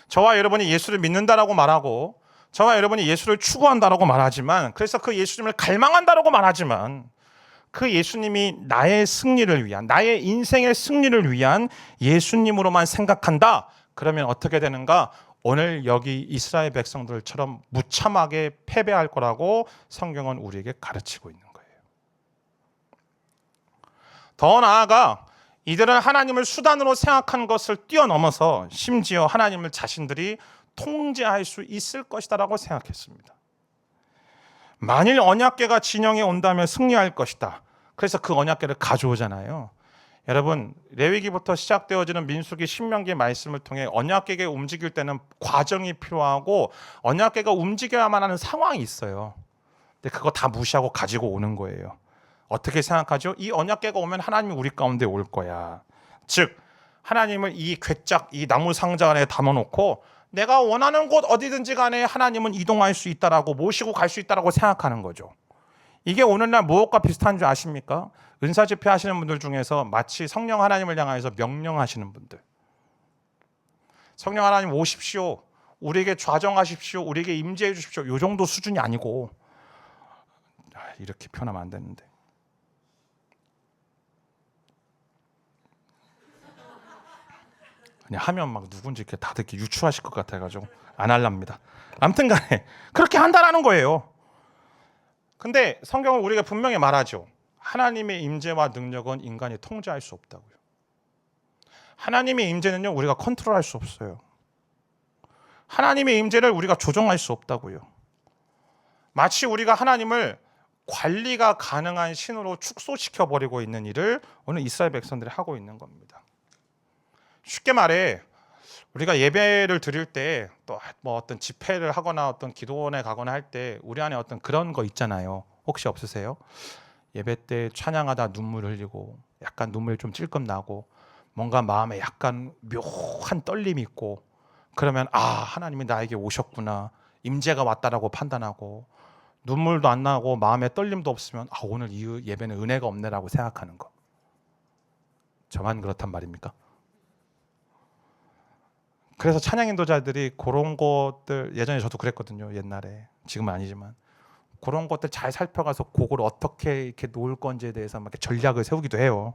저와 여러분이 예수를 믿는다라고 말하고 저와 여러분이 예수를 추구한다라고 말하지만, 그래서 그 예수님을 갈망한다라고 말하지만, 그 예수님이 나의 승리를 위한, 나의 인생의 승리를 위한 예수님으로만 생각한다. 그러면 어떻게 되는가? 오늘 여기 이스라엘 백성들처럼 무참하게 패배할 거라고 성경은 우리에게 가르치고 있는 거예요. 더 나아가 이들은 하나님을 수단으로 생각한 것을 뛰어넘어서 심지어 하나님을 자신들이 통제할 수 있을 것이다라고 생각했습니다. 만일 언약궤가 진영에 온다면 승리할 것이다. 그래서 그 언약궤를 가져오잖아요. 여러분, 레위기부터 시작되어지는 민수기, 신명기 말씀을 통해 언약궤가 움직일 때는 과정이 필요하고 언약궤가 움직여야만 하는 상황이 있어요. 근데 그거 다 무시하고 가지고 오는 거예요. 어떻게 생각하죠? 이 언약궤가 오면 하나님이 우리 가운데 올 거야. 즉 하나님을 이 괴짝, 이 나무 상자 안에 담아놓고 내가 원하는 곳 어디든지 간에 하나님은 이동할 수 있다라고, 모시고 갈 수 있다라고 생각하는 거죠. 이게 오늘날 무엇과 비슷한 줄 아십니까? 은사 집회 하시는 분들 중에서 마치 성령 하나님을 향해서 명령하시는 분들. 성령 하나님 오십시오. 우리에게 좌정하십시오. 우리에게 임재해 주십시오. 이 정도 수준이 아니고, 이렇게 표현하면 안 되는데. 그냥 하면 막 누군지 이렇게 다들 이렇게 유추하실 것 같아가지고 안 할랍니다. 아무튼 간에 그렇게 한다라는 거예요. 근데 성경은 우리가 분명히 말하죠. 하나님의 임재와 능력은 인간이 통제할 수 없다고요. 하나님의 임재는요, 우리가 컨트롤할 수 없어요. 하나님의 임재를 우리가 조정할 수 없다고요. 마치 우리가 하나님을 관리가 가능한 신으로 축소시켜버리고 있는 일을 오늘 이스라엘 백성들이 하고 있는 겁니다. 쉽게 말해, 우리가 예배를 드릴 때 또 뭐 어떤 집회를 하거나 어떤 기도원에 가거나 할 때 우리 안에 어떤 그런 거 있잖아요. 혹시 없으세요? 예배 때 찬양하다 눈물 흘리고 약간 눈물 좀 찔끔 나고 뭔가 마음에 약간 묘한 떨림이 있고, 그러면 하나님이 나에게 오셨구나, 임재가 왔다라고 판단하고, 눈물도 안 나고 마음에 떨림도 없으면 오늘 이 예배는 은혜가 없네라고 생각하는 거. 저만 그렇단 말입니까? 그래서 찬양 인도자들이 그런 것들, 예전에 저도 그랬거든요. 옛날에. 지금은 아니지만 그런 것들 잘 살펴가서 곡을 어떻게 이렇게 놓을 건지에 대해서 막 이렇게 전략을 세우기도 해요.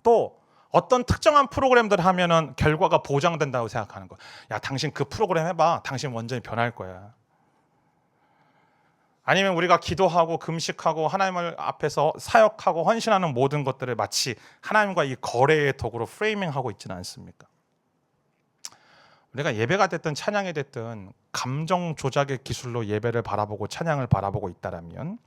또 어떤 특정한 프로그램들을 하면은 결과가 보장된다고 생각하는 거. 야, 당신 그 프로그램 해봐. 당신 완전히 변할 거야. 아니면 우리가 기도하고 금식하고 하나님을 앞에서 사역하고 헌신하는 모든 것들을 마치 하나님과 이 거래의 도구로 프레이밍하고 있지는 않습니까? 우리가 예배가 됐든 찬양이 됐든 감정 조작의 기술로 예배를 바라보고 찬양을 바라보고 있다라면,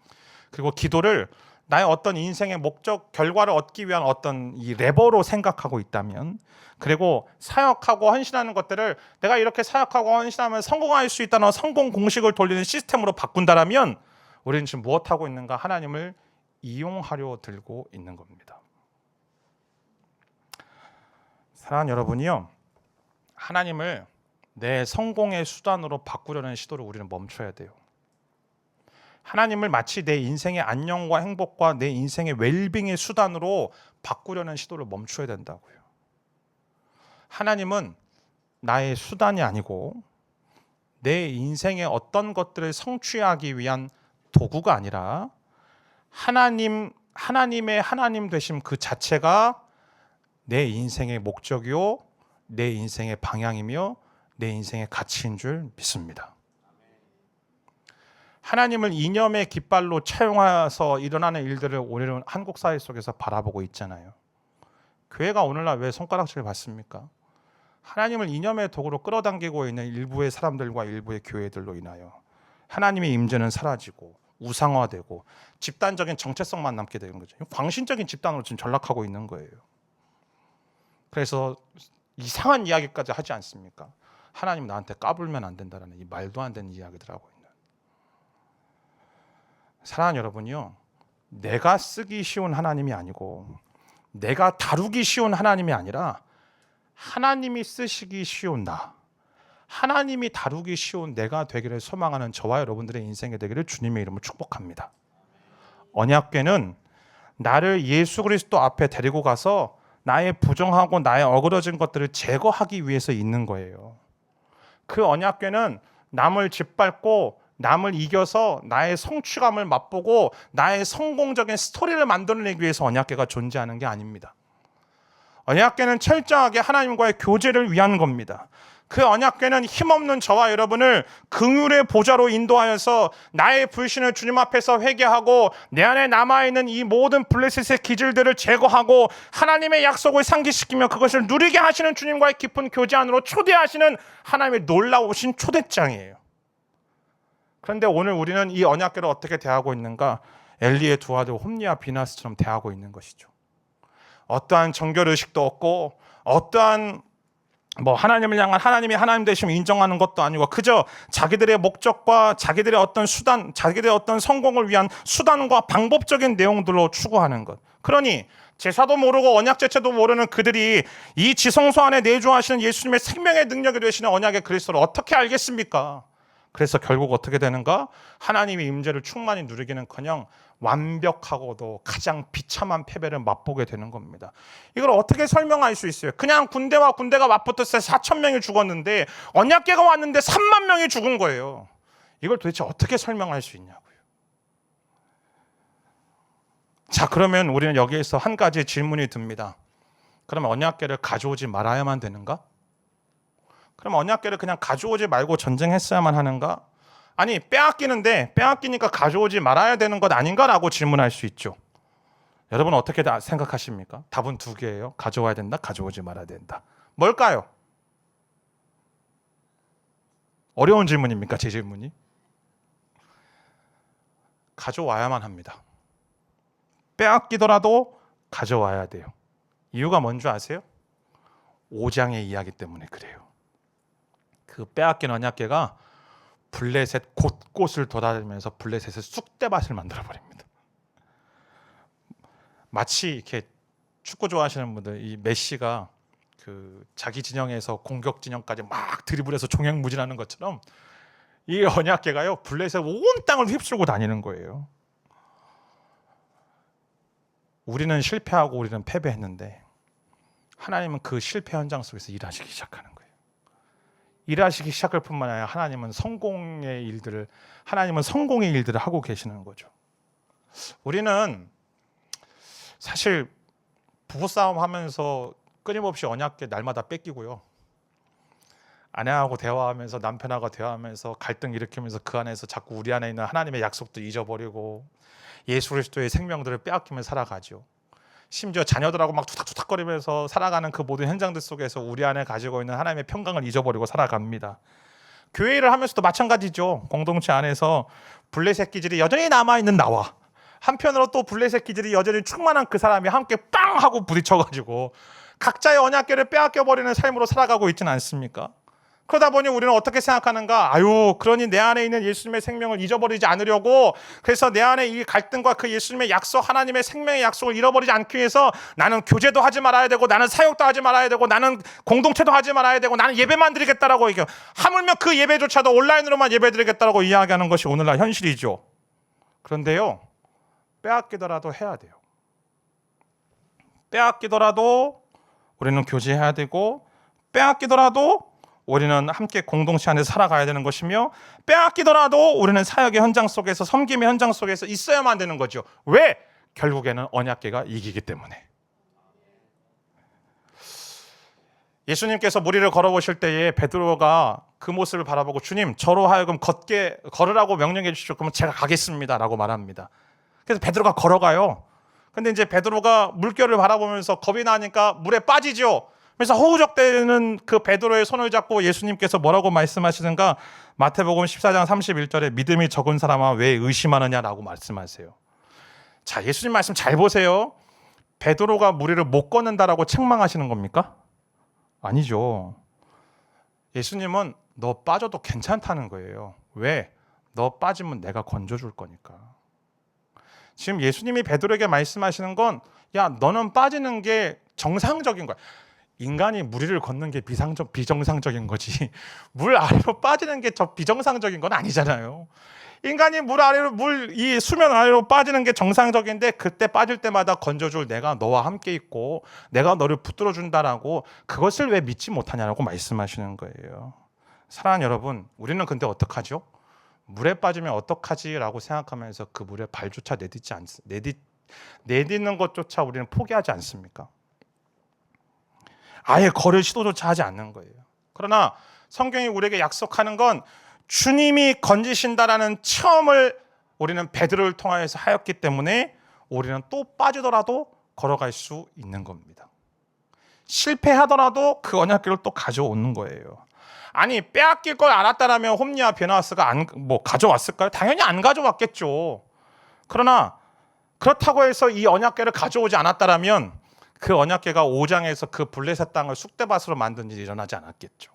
그리고 기도를 나의 어떤 인생의 목적, 결과를 얻기 위한 어떤 이 레버로 생각하고 있다면, 그리고 사역하고 헌신하는 것들을 내가 이렇게 사역하고 헌신하면 성공할 수 있다는 성공 공식을 돌리는 시스템으로 바꾼다라면 우리는 지금 무엇하고 있는가? 하나님을 이용하려 들고 있는 겁니다. 사랑하는 여러분이요, 하나님을 내 성공의 수단으로 바꾸려는 시도를 우리는 멈춰야 돼요. 하나님을 마치 내 인생의 안녕과 행복과 내 인생의 웰빙의 수단으로 바꾸려는 시도를 멈춰야 된다고요. 하나님은 나의 수단이 아니고 내 인생의 어떤 것들을 성취하기 위한 도구가 아니라 하나님의 하나님 되심 그 자체가 내 인생의 목적이요, 내 인생의 방향이며 내 인생의 가치인 줄 믿습니다. 하나님을 이념의 깃발로 차용해서 일어나는 일들을 오늘은 한국 사회 속에서 바라보고 있잖아요. 교회가 오늘날 왜 손가락질을 받습니까? 하나님을 이념의 도구로 끌어당기고 있는 일부의 사람들과 일부의 교회들로 인하여 하나님의 임재는 사라지고 우상화되고 집단적인 정체성만 남게 되는 거죠. 광신적인 집단으로 지금 전락하고 있는 거예요. 그래서 이상한 이야기까지 하지 않습니까? 하나님 나한테 까불면 안 된다라는 이 말도 안 되는 이야기들 하고 있는. 사랑하는 여러분이요, 내가 쓰기 쉬운 하나님이 아니고 내가 다루기 쉬운 하나님이 아니라 하나님이 쓰시기 쉬운 나, 하나님이 다루기 쉬운 내가 되기를 소망하는 저와 여러분들의 인생이 되기를 주님의 이름으로 축복합니다. 언약궤는 나를 예수 그리스도 앞에 데리고 가서 나의 부정하고 나의 어그러진 것들을 제거하기 위해서 있는 거예요. 그 언약궤는 남을 짓밟고 남을 이겨서 나의 성취감을 맛보고 나의 성공적인 스토리를 만들어내기 위해서 언약궤가 존재하는 게 아닙니다. 언약궤는 철저하게 하나님과의 교제를 위한 겁니다. 그 언약궤는 힘없는 저와 여러분을 긍휼의 보좌로 인도하여서 나의 불신을 주님 앞에서 회개하고 내 안에 남아있는 이 모든 블레셋의 기질들을 제거하고 하나님의 약속을 상기시키며 그것을 누리게 하시는 주님과의 깊은 교제 안으로 초대하시는 하나님의 놀라우신 초대장이에요. 그런데 오늘 우리는 이 언약궤를 어떻게 대하고 있는가? 엘리의 두 아들 홈리와 비나스처럼 대하고 있는 것이죠. 어떠한 정결의식도 없고 어떠한 하나님을 향한 하나님이 하나님 되심을 인정하는 것도 아니고 그저 자기들의 목적과 자기들의 어떤 수단, 자기들의 어떤 성공을 위한 수단과 방법적인 내용들로 추구하는 것. 그러니 제사도 모르고 언약 자체도 모르는 그들이 이 지성소 안에 내주하시는 예수님의 생명의 능력이 되시는 언약의 그리스도를 어떻게 알겠습니까? 그래서 결국 어떻게 되는가? 하나님의 임재를 충만히 누리기는커녕 완벽하고도 가장 비참한 패배를 맛보게 되는 겁니다. 이걸 어떻게 설명할 수 있어요? 그냥 군대와 군대가 맞붙었을 때 4,000명이 죽었는데 언약궤가 왔는데 3만 명이 죽은 거예요. 이걸 도대체 어떻게 설명할 수 있냐고요. 자, 그러면 우리는 여기에서 한 가지 질문이 듭니다. 그러면 언약궤를 가져오지 말아야만 되는가? 그럼 언약궤를 그냥 가져오지 말고 전쟁했어야만 하는가? 아니, 빼앗기니까 가져오지 말아야 되는 것 아닌가라고 질문할 수 있죠. 여러분 어떻게 생각하십니까? 답은 두 개예요. 가져와야 된다, 가져오지 말아야 된다. 뭘까요? 어려운 질문입니까? 제 질문이? 가져와야만 합니다. 빼앗기더라도 가져와야 돼요. 이유가 뭔지 아세요? 5장의 이야기 때문에 그래요. 그 빼앗긴 언약궤가 블레셋 곳곳을 돌아다니면서 블레셋의 쑥대밭을 만들어버립니다. 마치 이렇게 축구 좋아하시는 분들, 이 메시가 그 자기 진영에서 공격 진영까지 막 드리블해서 종횡무진하는 것처럼 이 언약궤가요 블레셋 온 땅을 휩쓸고 다니는 거예요. 우리는 실패하고 우리는 패배했는데 하나님은 그 실패 현장 속에서 일하시기 시작하는 거예요. 일하시기 시작할 뿐만 아니라 하나님은 성공의 일들을 하고 계시는 거죠. 우리는 사실 부부싸움 하면서 끊임없이 언약궤 날마다 뺏기고요. 아내하고 대화하면서 남편하고 대화하면서 갈등 일으키면서 그 안에서 자꾸 우리 안에 있는 하나님의 약속도 잊어버리고 예수 그리스도의 생명들을 빼앗기며 살아가죠. 심지어 자녀들하고 막 투닥투닥거리면서 살아가는 그 모든 현장들 속에서 우리 안에 가지고 있는 하나님의 평강을 잊어버리고 살아갑니다. 교회 일을 하면서도 마찬가지죠. 공동체 안에서 블레셋 기질이 여전히 남아있는 나와 한편으로 또 블레셋 기질이 여전히 충만한 그 사람이 함께 빵 하고 부딪혀가지고 각자의 언약궤를 빼앗겨버리는 삶으로 살아가고 있지는 않습니까? 그러다 보니 우리는 어떻게 생각하는가? 그러니 내 안에 있는 예수님의 생명을 잊어버리지 않으려고, 그래서 내 안에 이 갈등과 그 예수님의 약속, 하나님의 생명의 약속을 잃어버리지 않기 위해서 나는 교제도 하지 말아야 되고, 나는 사역도 하지 말아야 되고, 나는 공동체도 하지 말아야 되고, 나는 예배만 드리겠다라고 얘기해요. 하물며 그 예배조차도 온라인으로만 예배 드리겠다라고 이야기하는 것이 오늘날 현실이죠. 그런데요, 빼앗기더라도 해야 돼요. 빼앗기더라도 우리는 교제해야 되고, 빼앗기더라도 우리는 함께 공동체 안에서 살아가야 되는 것이며, 빼앗기더라도 우리는 사역의 현장 속에서, 섬김의 현장 속에서 있어야만 되는 거죠. 왜? 결국에는 언약궤가 이기기 때문에. 예수님께서 무리를 걸어보실 때에 베드로가 그 모습을 바라보고 주님, 저로 하여금 걸으라고 명령해 주시죠. 그러면 제가 가겠습니다 라고 말합니다. 그래서 베드로가 걸어가요. 근데 이제 베드로가 물결을 바라보면서 겁이 나니까 물에 빠지죠. 그래서 허우적대는 그 베드로의 손을 잡고 예수님께서 뭐라고 말씀하시는가? 마태복음 14장 31절에 믿음이 적은 사람아 왜 의심하느냐라고 말씀하세요. 자, 예수님 말씀 잘 보세요. 베드로가 무리를 못 걷는다라고 책망하시는 겁니까? 아니죠. 예수님은 너 빠져도 괜찮다는 거예요. 왜? 너 빠지면 내가 건져줄 거니까. 지금 예수님이 베드로에게 말씀하시는 건, 야, 너는 빠지는 게 정상적인 거야. 인간이 물 위를 걷는 게 비정상적인 거지, 물 아래로 빠지는 게 비정상적인 건 아니잖아요. 인간이 이 수면 아래로 빠지는 게 정상적인데, 그때 빠질 때마다 건져줄 내가 너와 함께 있고 내가 너를 붙들어 준다라고, 그것을 왜 믿지 못하냐라고 말씀하시는 거예요. 사랑하는 여러분, 우리는 근데 어떡하죠? 물에 빠지면 어떡하지라고 생각하면서 그 물에 발조차 내딛는 것조차 우리는 포기하지 않습니까? 아예 걸을 시도조차 하지 않는 거예요. 그러나 성경이 우리에게 약속하는 건, 주님이 건지신다라는 체험을 우리는 베드로를 통하여서 하였기 때문에 우리는 또 빠지더라도 걸어갈 수 있는 겁니다. 실패하더라도 그 언약궤를 또 가져오는 거예요. 아니, 빼앗길 걸 알았다라면 홈리와 베나스가 가져왔을까요? 당연히 안 가져왔겠죠. 그러나 그렇다고 해서 이 언약궤를 가져오지 않았다라면 그 언약궤가 5장에서 그 블레셋 땅을 쑥대밭으로 만든 일이 일어나지 않았겠죠.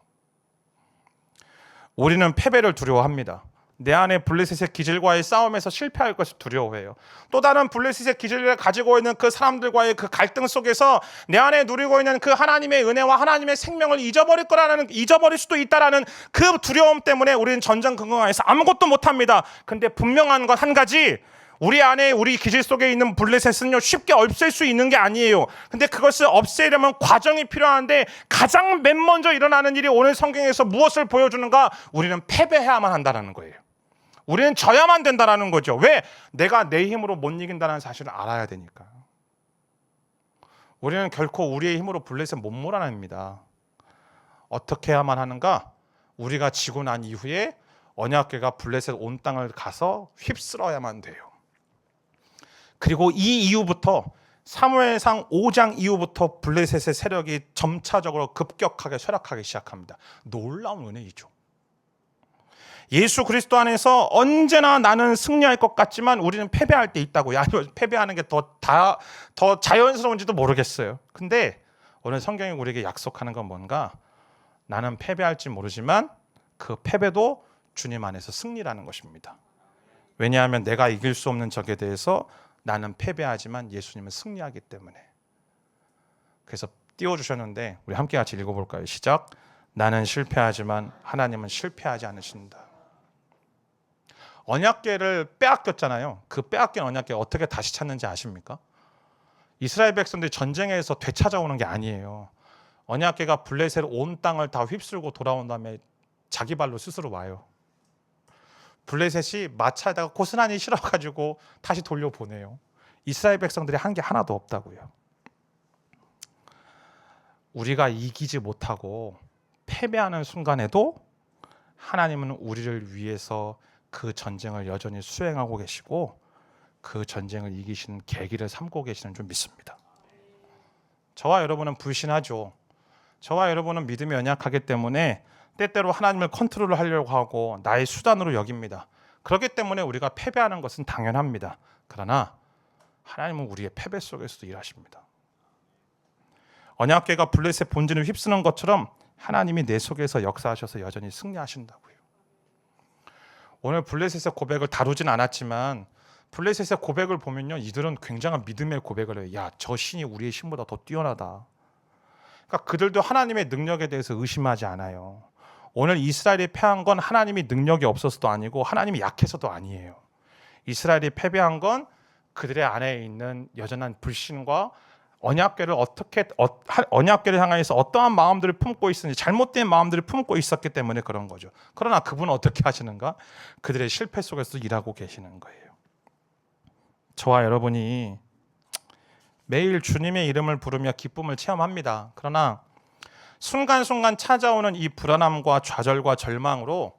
우리는 패배를 두려워합니다. 내 안에 블레셋의 기질과의 싸움에서 실패할 것을 두려워해요. 또 다른 블레셋의 기질을 가지고 있는 그 사람들과의 그 갈등 속에서 내 안에 누리고 있는 그 하나님의 은혜와 하나님의 생명을 잊어버릴 수도 있다라는 그 두려움 때문에 우리는 전전긍긍해서 아무것도 못합니다. 근데 분명한 건 한 가지, 우리 안에, 우리 기질 속에 있는 블레셋은요, 쉽게 없앨 수 있는 게 아니에요. 근데 그것을 없애려면 과정이 필요한데, 가장 맨 먼저 일어나는 일이 오늘 성경에서 무엇을 보여주는가? 우리는 패배해야만 한다는 거예요. 우리는 져야만 된다는 거죠. 왜? 내가 내 힘으로 못 이긴다는 사실을 알아야 되니까. 우리는 결코 우리의 힘으로 블레셋 못 몰아냅니다. 어떻게 해야만 하는가? 우리가 지고 난 이후에 언약궤가 블레셋 온 땅을 가서 휩쓸어야만 돼요. 그리고 이 이후부터, 사무엘상 5장 이후부터 블레셋의 세력이 점차적으로 급격하게 쇠락하기 시작합니다. 놀라운 은혜이죠. 예수 그리스도 안에서 언제나 나는 승리할 것 같지만 우리는 패배할 때 있다고요. 아니요, 패배하는 게 더 자연스러운지도 모르겠어요. 근데 오늘 성경이 우리에게 약속하는 건 뭔가? 나는 패배할지 모르지만 그 패배도 주님 안에서 승리라는 것입니다. 왜냐하면 내가 이길 수 없는 적에 대해서 나는 패배하지만 예수님은 승리하기 때문에. 그래서 띄워주셨는데 우리 함께 같이 읽어볼까요? 시작. 나는 실패하지만 하나님은 실패하지 않으신다. 언약궤를 빼앗겼잖아요. 그 빼앗긴 언약궤 어떻게 다시 찾는지 아십니까? 이스라엘 백성들이 전쟁에서 되찾아오는 게 아니에요. 언약궤가 블레셋 온 땅을 다 휩쓸고 돌아온 다음에 자기 발로 스스로 와요. 블레셋이 마차에다가 고스란히 실어가지고 다시 돌려보내요. 이스라엘 백성들이 한 게 하나도 없다고요. 우리가 이기지 못하고 패배하는 순간에도 하나님은 우리를 위해서 그 전쟁을 여전히 수행하고 계시고 그 전쟁을 이기시는 계기를 삼고 계시는 줄 믿습니다. 저와 여러분은 불신하죠. 저와 여러분은 믿음이 연약하기 때문에 때때로 하나님을 컨트롤하려고 하고 나의 수단으로 여깁니다. 그렇기 때문에 우리가 패배하는 것은 당연합니다. 그러나 하나님은 우리의 패배 속에서도 일하십니다. 언약궤가 블레셋 본진을 휩쓰는 것처럼 하나님이 내 속에서 역사하셔서 여전히 승리하신다고요. 오늘 블레셋의 고백을 다루진 않았지만 블레셋의 고백을 보면요, 이들은 굉장한 믿음의 고백을 해요. 야, 저 신이 우리의 신보다 더 뛰어나다. 그러니까 그들도 하나님의 능력에 대해서 의심하지 않아요. 오늘 이스라엘이 패한 건 하나님이 능력이 없어서도 아니고 하나님이 약해서도 아니에요. 이스라엘이 패배한 건 그들의 안에 있는 여전한 불신과 언약궤를 언약궤를 향해서 어떠한 마음들을 품고 있었는지, 잘못된 마음들을 품고 있었기 때문에 그런 거죠. 그러나 그분은 어떻게 하시는가? 그들의 실패 속에서 일하고 계시는 거예요. 저와 여러분이 매일 주님의 이름을 부르며 기쁨을 체험합니다. 그러나 순간순간 찾아오는 이 불안함과 좌절과 절망으로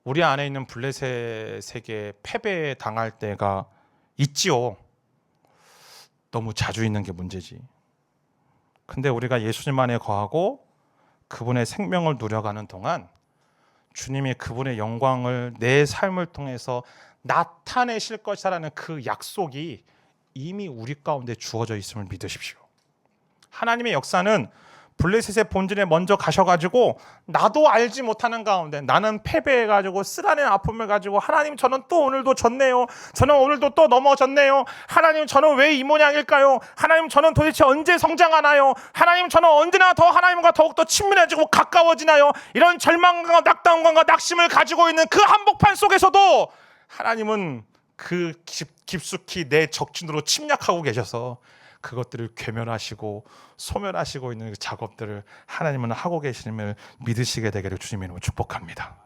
우리 안에 있는 블레셋에게 패배당할 때가 있지요. 너무 자주 있는 게 문제지. 근데 우리가 예수님 안에 거하고 그분의 생명을 누려가는 동안 주님이 그분의 영광을 내 삶을 통해서 나타내실 것이라는 그 약속이 이미 우리 가운데 주어져 있음을 믿으십시오. 하나님의 역사는 블레셋의 본진에 먼저 가셔가지고 나도 알지 못하는 가운데 나는 패배해가지고 쓰라린 아픔을 가지고 하나님 저는 또 오늘도 졌네요. 저는 오늘도 또 넘어졌네요. 하나님 저는 왜 이 모양일까요? 하나님 저는 도대체 언제 성장하나요? 하나님 저는 언제나 더 하나님과 더욱더 친밀해지고 가까워지나요? 이런 절망과 낙담과 낙심을 가지고 있는 그 한복판 속에서도 하나님은 그 깊숙이 내 적진으로 침략하고 계셔서 그것들을 괴멸하시고 소멸하시고 있는 그 작업들을 하나님은 하고 계심을 믿으시게 되기를 주님의 이름으로 축복합니다.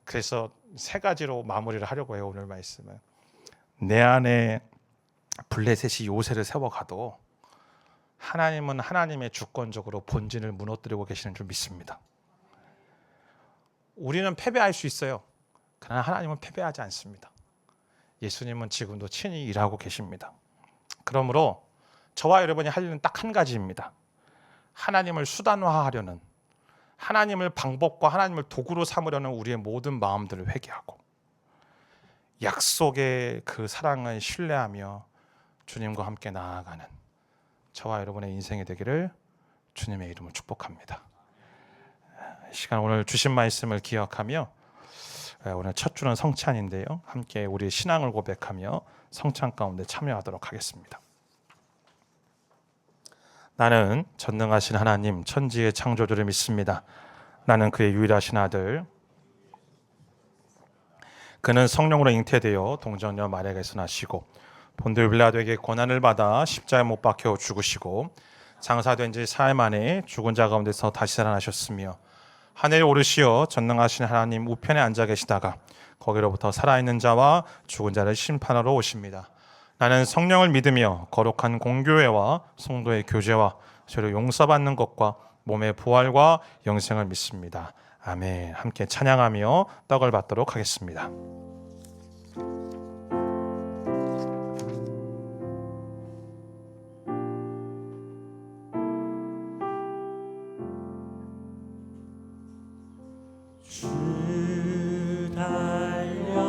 그래서 세 가지로 마무리를 하려고 해요. 오늘 말씀은 내 안에 블레셋이 요새를 세워가도 하나님은 하나님의 주권적으로 본진을 무너뜨리고 계시는 줄 믿습니다. 우리는 패배할 수 있어요. 그러나 하나님은 패배하지 않습니다. 예수님은 지금도 친히 일하고 계십니다. 그러므로 저와 여러분이 할 일은 딱 한 가지입니다. 하나님을 수단화하려는, 하나님을 방법과 하나님을 도구로 삼으려는 우리의 모든 마음들을 회개하고 약속의 그 사랑을 신뢰하며 주님과 함께 나아가는 저와 여러분의 인생이 되기를 주님의 이름으로 축복합니다. 이 시간 오늘 주신 말씀을 기억하며 오늘 첫 주는 성찬인데요. 함께 우리의 신앙을 고백하며 성찬 가운데 참여하도록 하겠습니다. 나는 전능하신 하나님 천지의 창조주를 믿습니다. 나는 그의 유일하신 아들, 그는 성령으로 잉태되어 동정녀 마리아에게서 나시고 본디오 빌라도에게 고난을 받아 십자가에 못 박혀 죽으시고 장사된 지 사흘 만에 죽은 자 가운데서 다시 살아나셨으며 하늘에 오르시어 전능하신 하나님 우편에 앉아 계시다가 거기로부터 살아있는 자와 죽은 자를 심판하러 오십니다. 나는 성령을 믿으며 거룩한 공교회와 성도의 교제와 죄를 용서받는 것과 몸의 부활과 영생을 믿습니다. 아멘. 함께 찬양하며 떡을 받도록 하겠습니다. 주 달려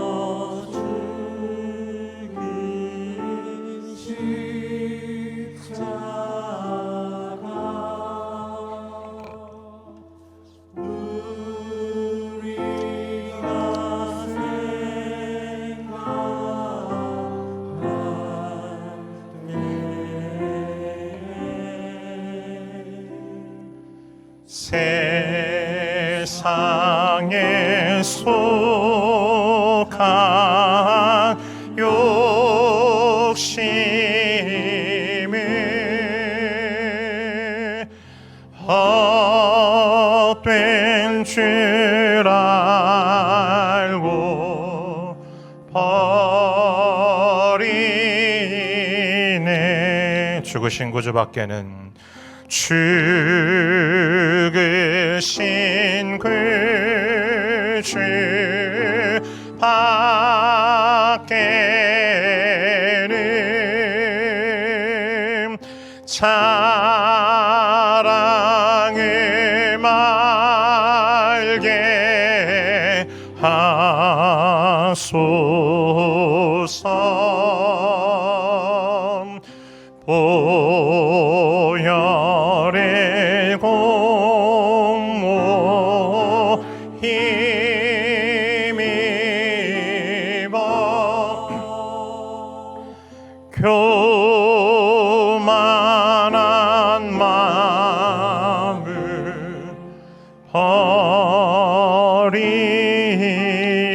죽은 십자가 우리가 세상에 속한 욕심을 헛된 버리네. 죽으신 구주밖에는 죽으신 구주 밖에는 자랑을 말게 하소서. 보혈의 공모 힘입어 교만한 마음을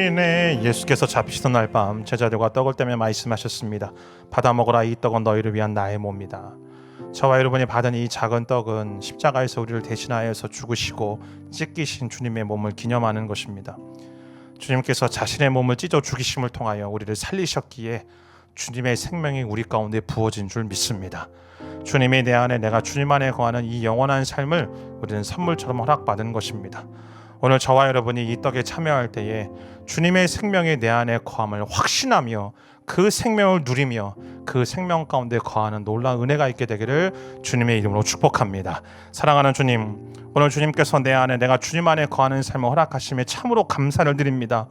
버리네. 예수께서 잡히시던 날 밤 제자들과 떡을 떼며 말씀하셨습니다. 받아 먹으라. 이 떡은 너희를 위한 나의 몸이다. 저와 여러분이 받은 이 작은 떡은 십자가에서 우리를 대신하여서 죽으시고 찢기신 주님의 몸을 기념하는 것입니다. 주님께서 자신의 몸을 찢어 죽이심을 통하여 우리를 살리셨기에 주님의 생명이 우리 가운데 부어진 줄 믿습니다. 주님이 내 안에, 내가 주님 안에 거하는 이 영원한 삶을 우리는 선물처럼 허락받은 것입니다. 오늘 저와 여러분이 이 떡에 참여할 때에 주님의 생명이 내 안에 거함을 확신하며 그 생명을 누리며 그 생명 가운데 거하는 놀라운 은혜가 있게 되기를 주님의 이름으로 축복합니다. 사랑하는 주님, 오늘 주님께서 내 안에, 내가 주님 안에 거하는 삶을 허락하심에 참으로 감사를 드립니다.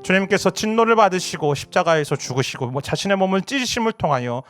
주님께서 진노를 받으시고 십자가에서 죽으시고 자신의 몸을 찢으심을 통하여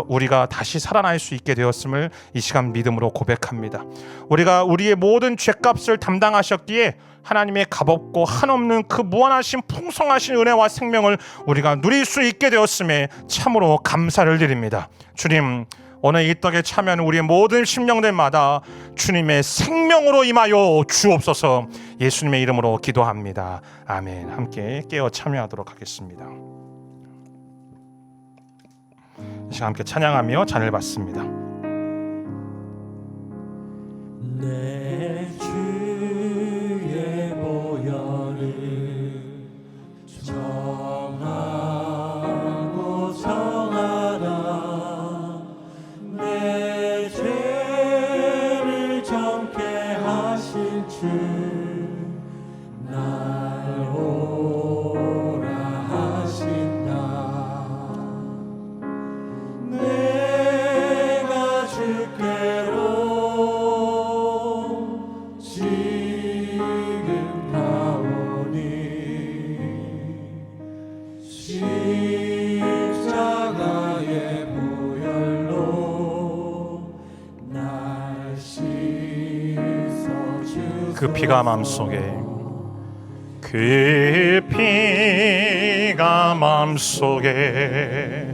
우리가 다시 살아날 수 있게 되었음을 이 시간 믿음으로 고백합니다. 우리가 우리의 모든 죄값을 담당하셨기에 하나님의 값없고 한없는 그 무한하신 풍성하신 은혜와 생명을 우리가 누릴 수 있게 되었음에 참으로 감사를 드립니다. 주님, 오늘 이 떡에 참여하는 우리의 모든 심령들마다 주님의 생명으로 임하여 주옵소서. 예수님의 이름으로 기도합니다. 아멘. 함께 깨어 참여하도록 하겠습니다. 이 시간 함께 찬양하며 잔을 받습니다. 내 주의 보혈을 정하고 정하라. 내 죄를 정케 하신 주 날 오라 하신다. 내가 주께로 지금 가오니 십자가의 보혈로 날 씻어주소서. 그 피가 마음속에, 그 피가 마음속에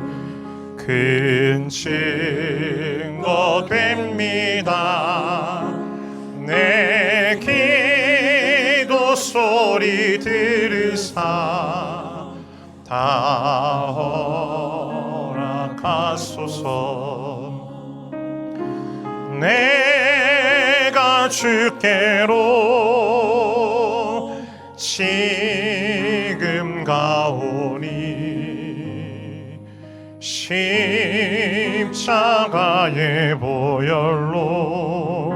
큰 증거 됩니다. 내 기도 소리 들으사 다 허락하소서. 내가 주께로 지금 가오니 십자가의 보혈로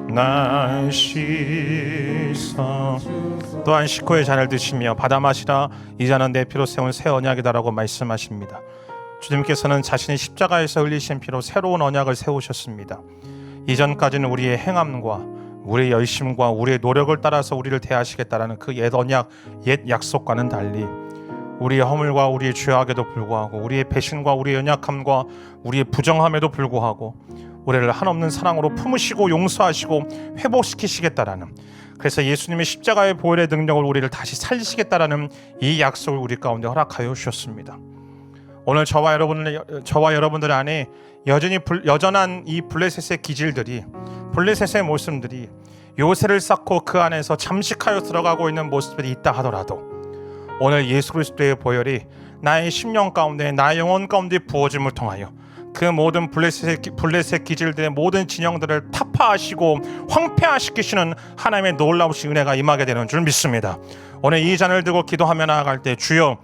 날 씻어. 또한 식후에 잔을 드시며 받아 마시라. 이 잔은 내 피로 세운 새 언약이다라고 말씀하십니다. 주님께서는 자신이 십자가에서 흘리신 피로 새로운 언약을 세우셨습니다. 이전까지는 우리의 행함과 우리의 열심과 우리의 노력을 따라서 우리를 대하시겠다라는 그 옛 언약, 옛 약속과는 달리 우리의 허물과 우리의 죄악에도 불구하고 우리의 배신과 우리의 연약함과 우리의 부정함에도 불구하고 우리를 한없는 사랑으로 품으시고 용서하시고 회복시키시겠다라는, 그래서 예수님의 십자가의 보혈의 능력을 우리를 다시 살리시겠다라는 이 약속을 우리 가운데 허락하여 주셨습니다. 오늘 저와 여러분들 안에 여전한 이 블레셋의 기질들이, 블레셋의 모습들이 요새를 쌓고 그 안에서 잠식하여 들어가고 있는 모습들이 있다 하더라도 오늘 예수 그리스도의 보혈이 나의 심령 가운데, 나의 영혼 가운데 부어짐을 통하여 그 모든 블레셋 기질들의 모든 진영들을 타파하시고 황폐화시키시는 하나님의 놀라우신 은혜가 임하게 되는 줄 믿습니다. 오늘 이 잔을 들고 기도하며 나아갈 때 주여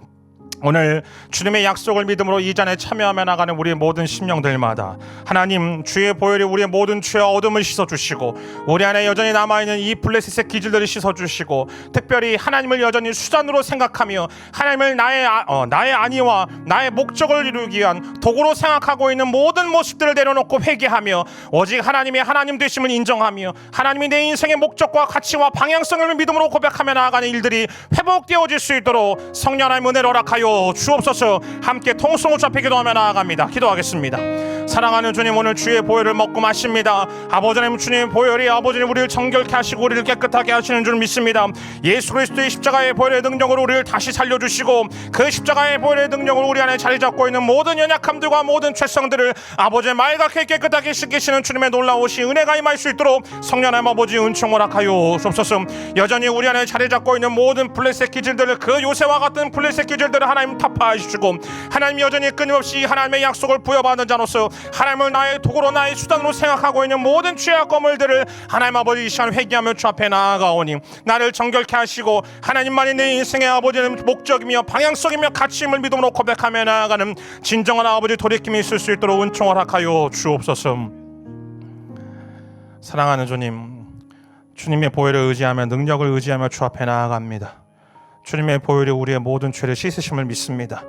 오늘 주님의 약속을 믿음으로 이 잔에 참여하며 나가는 우리의 모든 심령들마다 하나님 주의 보혈이 우리의 모든 죄와 어둠을 씻어주시고 우리 안에 여전히 남아있는 이 블레셋의 기질들을 씻어주시고 특별히 하나님을 여전히 수단으로 생각하며 하나님을 나의 안위와 나의 목적을 이루기 위한 도구로 생각하고 있는 모든 모습들을 내려놓고 회개하며 오직 하나님의 하나님 되심을 인정하며 하나님이 내 인생의 목적과 가치와 방향성을 믿음으로 고백하며 나아가는 일들이 회복되어질 수 있도록 성령 하나님 은혜를 허락하여 주옵소서. 함께 통성을 잡혀 기도하며 나아갑니다. 기도하겠습니다. 사랑하는 주님, 오늘 주의 보혈을 먹고 마십니다. 아버지 하나님, 주님의 보혈이 아버지님 우리를 정결케 하시고 우리를 깨끗하게 하시는 줄 믿습니다. 예수 그리스도의 십자가의 보혈의 능력으로 우리를 다시 살려주시고 그 십자가의 보혈의 능력으로 우리 안에 자리 잡고 있는 모든 연약함들과 모든 죄성들을 아버지의 맑게 깨끗하게 씻기시는 주님의 놀라우신 은혜가 임할 수 있도록 성령 하나님 아버지 은총 허락하여 주옵소서. 여전히 우리 안에 자리 잡고 있는 모든 블레셋 기질들을 그 요새와 같은 블레셋 기질들을 하나님 타파하시고 하나님 여전히 끊임없이 하나님의 약속을 부여받은 자로서 하나님을 나의 도구로 나의 수단으로 생각하고 있는 모든 죄와 거물들을 하나님 아버지 이 시간 회개하며 주 앞에 나아가오니 나를 정결케 하시고 하나님만이 내 인생의 아버지는 목적이며 방향성이며 가치임을 믿음으로 고백하며 나아가는 진정한 아버지 돌이킴이 있을 수 있도록 은총 허락하여 주옵소서. 사랑하는 주님, 주님의 보혈을 의지하며 능력을 의지하며 주 앞에 나아갑니다. 주님의 보혈이 우리의 모든 죄를 씻으심을 믿습니다.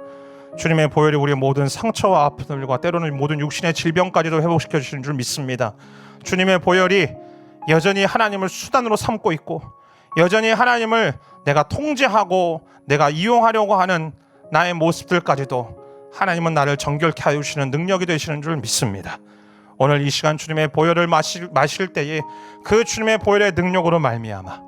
주님의 보혈이 우리의 모든 상처와 아픔들과 때로는 모든 육신의 질병까지도 회복시켜 주시는 줄 믿습니다. 주님의 보혈이 여전히 하나님을 수단으로 삼고 있고 여전히 하나님을 내가 통제하고 내가 이용하려고 하는 나의 모습들까지도 하나님은 나를 정결케 하여 주시는 능력이 되시는 줄 믿습니다. 오늘 이 시간 주님의 보혈을 마실 때에 그 주님의 보혈의 능력으로 말미암아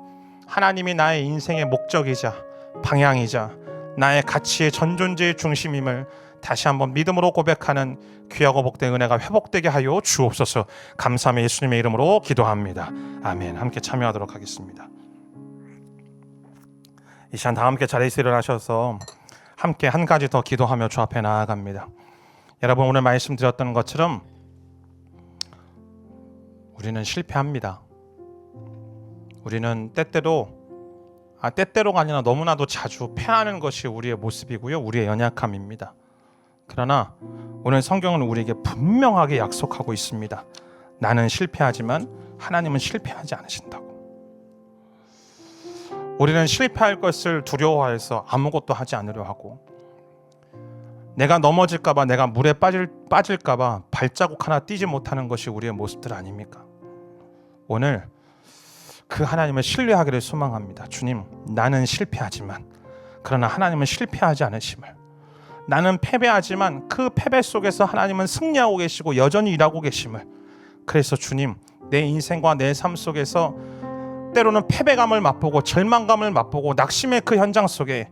하나님이 나의 인생의 목적이자 방향이자 나의 가치의 전존재의 중심임을 다시 한번 믿음으로 고백하는 귀하고 복된 은혜가 회복되게 하여 주옵소서. 감사하며 예수님의 이름으로 기도합니다. 아멘. 함께 참여하도록 하겠습니다. 이 시간 다 함께 자리에서 일어나셔서 함께 한 가지 더 기도하며 주 앞에 나아갑니다. 여러분, 오늘 말씀드렸던 것처럼 우리는 실패합니다. 우리는 때때로가 아니라 너무나도 자주 패하는 것이 우리의 모습이고요, 우리의 연약함입니다. 그러나 오늘 성경은 우리에게 분명하게 약속하고 있습니다. 나는 실패하지만 하나님은 실패하지 않으신다고. 우리는 실패할 것을 두려워해서 아무것도 하지 않으려 하고 내가 넘어질까봐, 내가 물에 빠질까봐 발자국 하나 띄지 못하는 것이 우리의 모습들 아닙니까? 오늘 그 하나님을 신뢰하기를 소망합니다. 주님, 나는 실패하지만 그러나 하나님은 실패하지 않으심을, 나는 패배하지만 그 패배 속에서 하나님은 승리하고 계시고 여전히 일하고 계심을, 그래서 주님, 내 인생과 내 삶 속에서 때로는 패배감을 맛보고 절망감을 맛보고 낙심의 그 현장 속에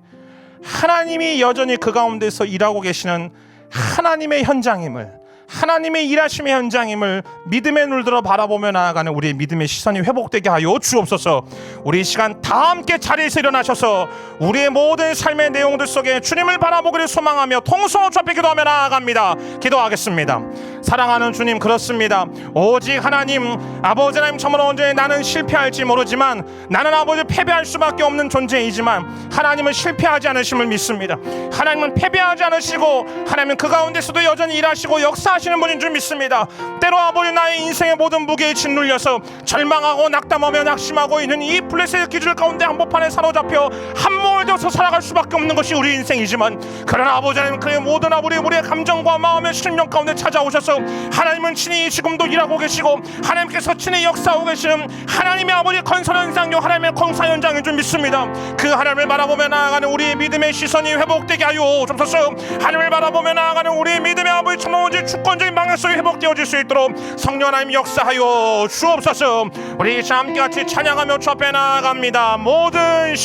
하나님이 여전히 그 가운데서 일하고 계시는 하나님의 현장임을, 하나님의 일하심의 현장임을 믿음의 눈들어 바라보며 나아가는 우리의 믿음의 시선이 회복되게 하여 주옵소서. 우리 이 시간 다 함께 자리에서 일어나셔서 우리의 모든 삶의 내용들 속에 주님을 바라보기를 소망하며 통성을 잡혀 기도하며 나아갑니다. 기도하겠습니다. 사랑하는 주님, 그렇습니다. 오직 하나님 아버지 하나님, 참으로 언제 나는 실패할지 모르지만 나는 아버지 패배할 수밖에 없는 존재이지만 하나님은 실패하지 않으심을 믿습니다. 하나님은 패배하지 않으시고 하나님은 그 가운데서도 여전히 일하시고 역사하시는 분인 줄 믿습니다. 때로 아버지 나의 인생의 모든 무게에 짓눌려서 절망하고 낙담하며 낙심하고 있는 이 블레셋의 기질 가운데 한복판에 사로잡혀 한몸을 들어서 살아갈 수밖에 없는 것이 우리 인생이지만, 그러나 아버지 하나님 그 모든 우리의 감정과 마음의 심령 가운데 찾아오셔서 하나님은 친히 지금도 일하고 계시고 하나님께서 친히 역사하고 계시는 하나님의 아버지 건설 현장요 하나님의 공사 현장인 줄 믿습니다. 그 하나님을 바라보며 나아가는 우리의 믿음의 시선이 회복되게 하여 주옵소서. 하나님을 바라보며 나아가는 우리의 믿음의 아버지 천원지 주권적인 방향성이 회복되어질 수 있도록 성령 하나님 역사하여 주옵소서. 우리 함께같이 찬양하며 주 앞에 나아갑니다. 모든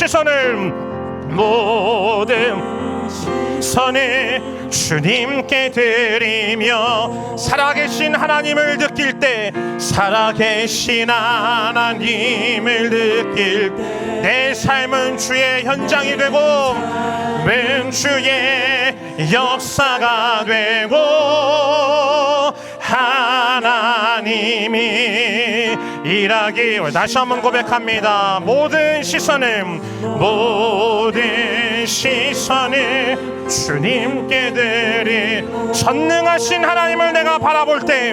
선을 주님께 드리며 살아계신 하나님을 느낄 때, 살아계신 하나님을 느낄 때 내 삶은 주의 현장이 되고 주의 역사가 되고 하나님이 일하기 다시 한번 고백합니다. 모든 시선을 주님께 드리 전능하신 하나님을 내가 바라볼 때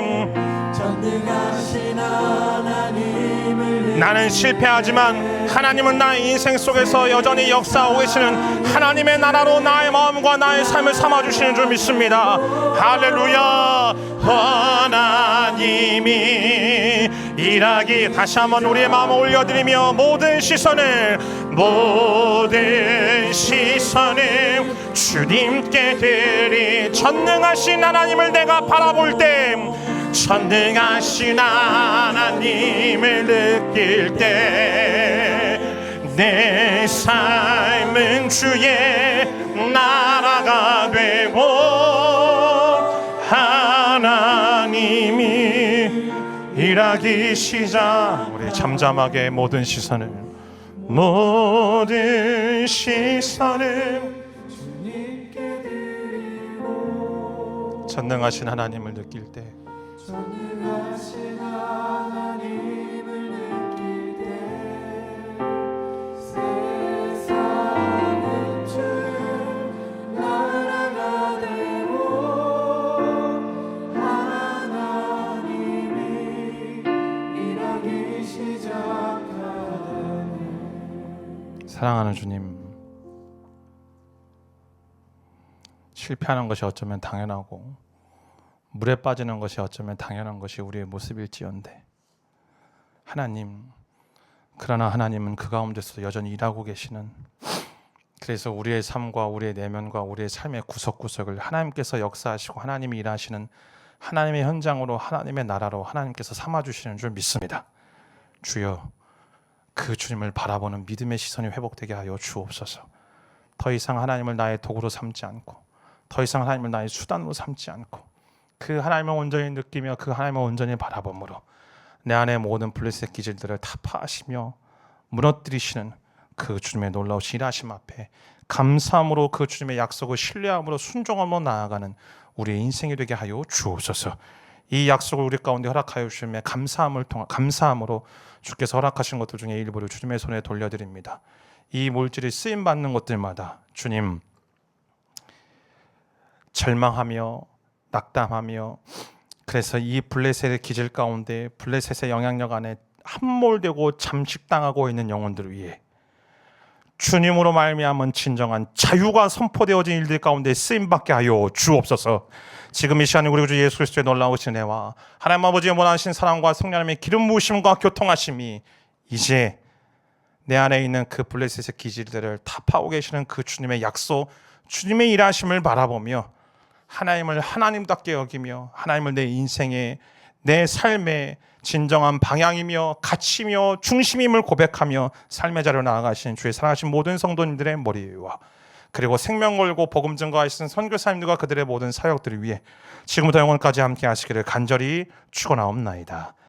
전능하신 하나님을 나는 실패하지만 하나님은 나의 인생 속에서 여전히 역사하고 계시는 하나님의 나라로 나의 마음과 나의 삶을 삼아주시는 줄 믿습니다. 할렐루야. 하나님이 일하기 다시 한번 우리의 마음을 올려드리며 모든 시선을 주님께 드리 전능하신 하나님을 내가 바라볼 때 전능하신 하나님을 느낄 때 내 삶은 주의 나라가 되고 하나님이 일하기 시작. 우리 잠잠하게 모든 시선을 주님께 드리고 전능하신 하나님을 느낄 때 전능하신 하나님을 느낄 때 세상은 주의 나라가 되고 하나님이 일하기 시작하네. 사랑하는 주님, 실패하는 것이 어쩌면 당연하고 물에 빠지는 것이 어쩌면 당연한 것이 우리의 모습일지언데 하나님, 그러나 하나님은 그 가운데서 여전히 일하고 계시는, 그래서 우리의 삶과 우리의 내면과 우리의 삶의 구석구석을 하나님께서 역사하시고 하나님이 일하시는 하나님의 현장으로, 하나님의 나라로 하나님께서 삼아주시는 줄 믿습니다. 주여, 그 주님을 바라보는 믿음의 시선이 회복되게 하여 주옵소서. 더 이상 하나님을 나의 도구로 삼지 않고, 더 이상 하나님을 나의 수단으로 삼지 않고, 그 하나님을 온전히 느끼며 그 하나님을 온전히 바라봄으로 내 안의 모든 블레셋 기질들을 타파하시며 무너뜨리시는 그 주님의 놀라우신 일하심 앞에 감사함으로 그 주님의 약속을 신뢰함으로 순종함으로 나아가는 우리의 인생이 되게 하여 주옵소서. 이 약속을 우리 가운데 허락하여 주심에 감사함으로 주께서 허락하신 것들 중에 일부를 주님의 손에 돌려드립니다. 이 물질이 쓰임받는 것들마다 주님, 절망하며 낙담하며, 그래서 이 블레셋의 기질 가운데 블레셋의 영향력 안에 함몰되고 잠식당하고 있는 영혼들을 위해 주님으로 말미암은 진정한 자유가 선포되어진 일들 가운데 쓰임받게 하여 주옵소서. 지금 이 시간에 우리 주 예수 그리스도의 놀라우신 은혜와 하나님 아버지의 무한하신 사랑과 성령님의 기름 부으심과 교통하심이 이제 내 안에 있는 그 블레셋의 기질들을 타파하고 계시는 그 주님의 약속, 주님의 일하심을 바라보며 하나님을 하나님답게 여기며 하나님을 내 인생의, 내 삶의 진정한 방향이며 가치며 중심임을 고백하며 삶의 자리로 나아가신 주의 사랑하신 모든 성도님들의 머리 위와, 그리고 생명 걸고 복음 증거하시는 선교사님들과 그들의 모든 사역들을 위해 지금부터 영원까지 함께 하시기를 간절히 축원하옵나이다.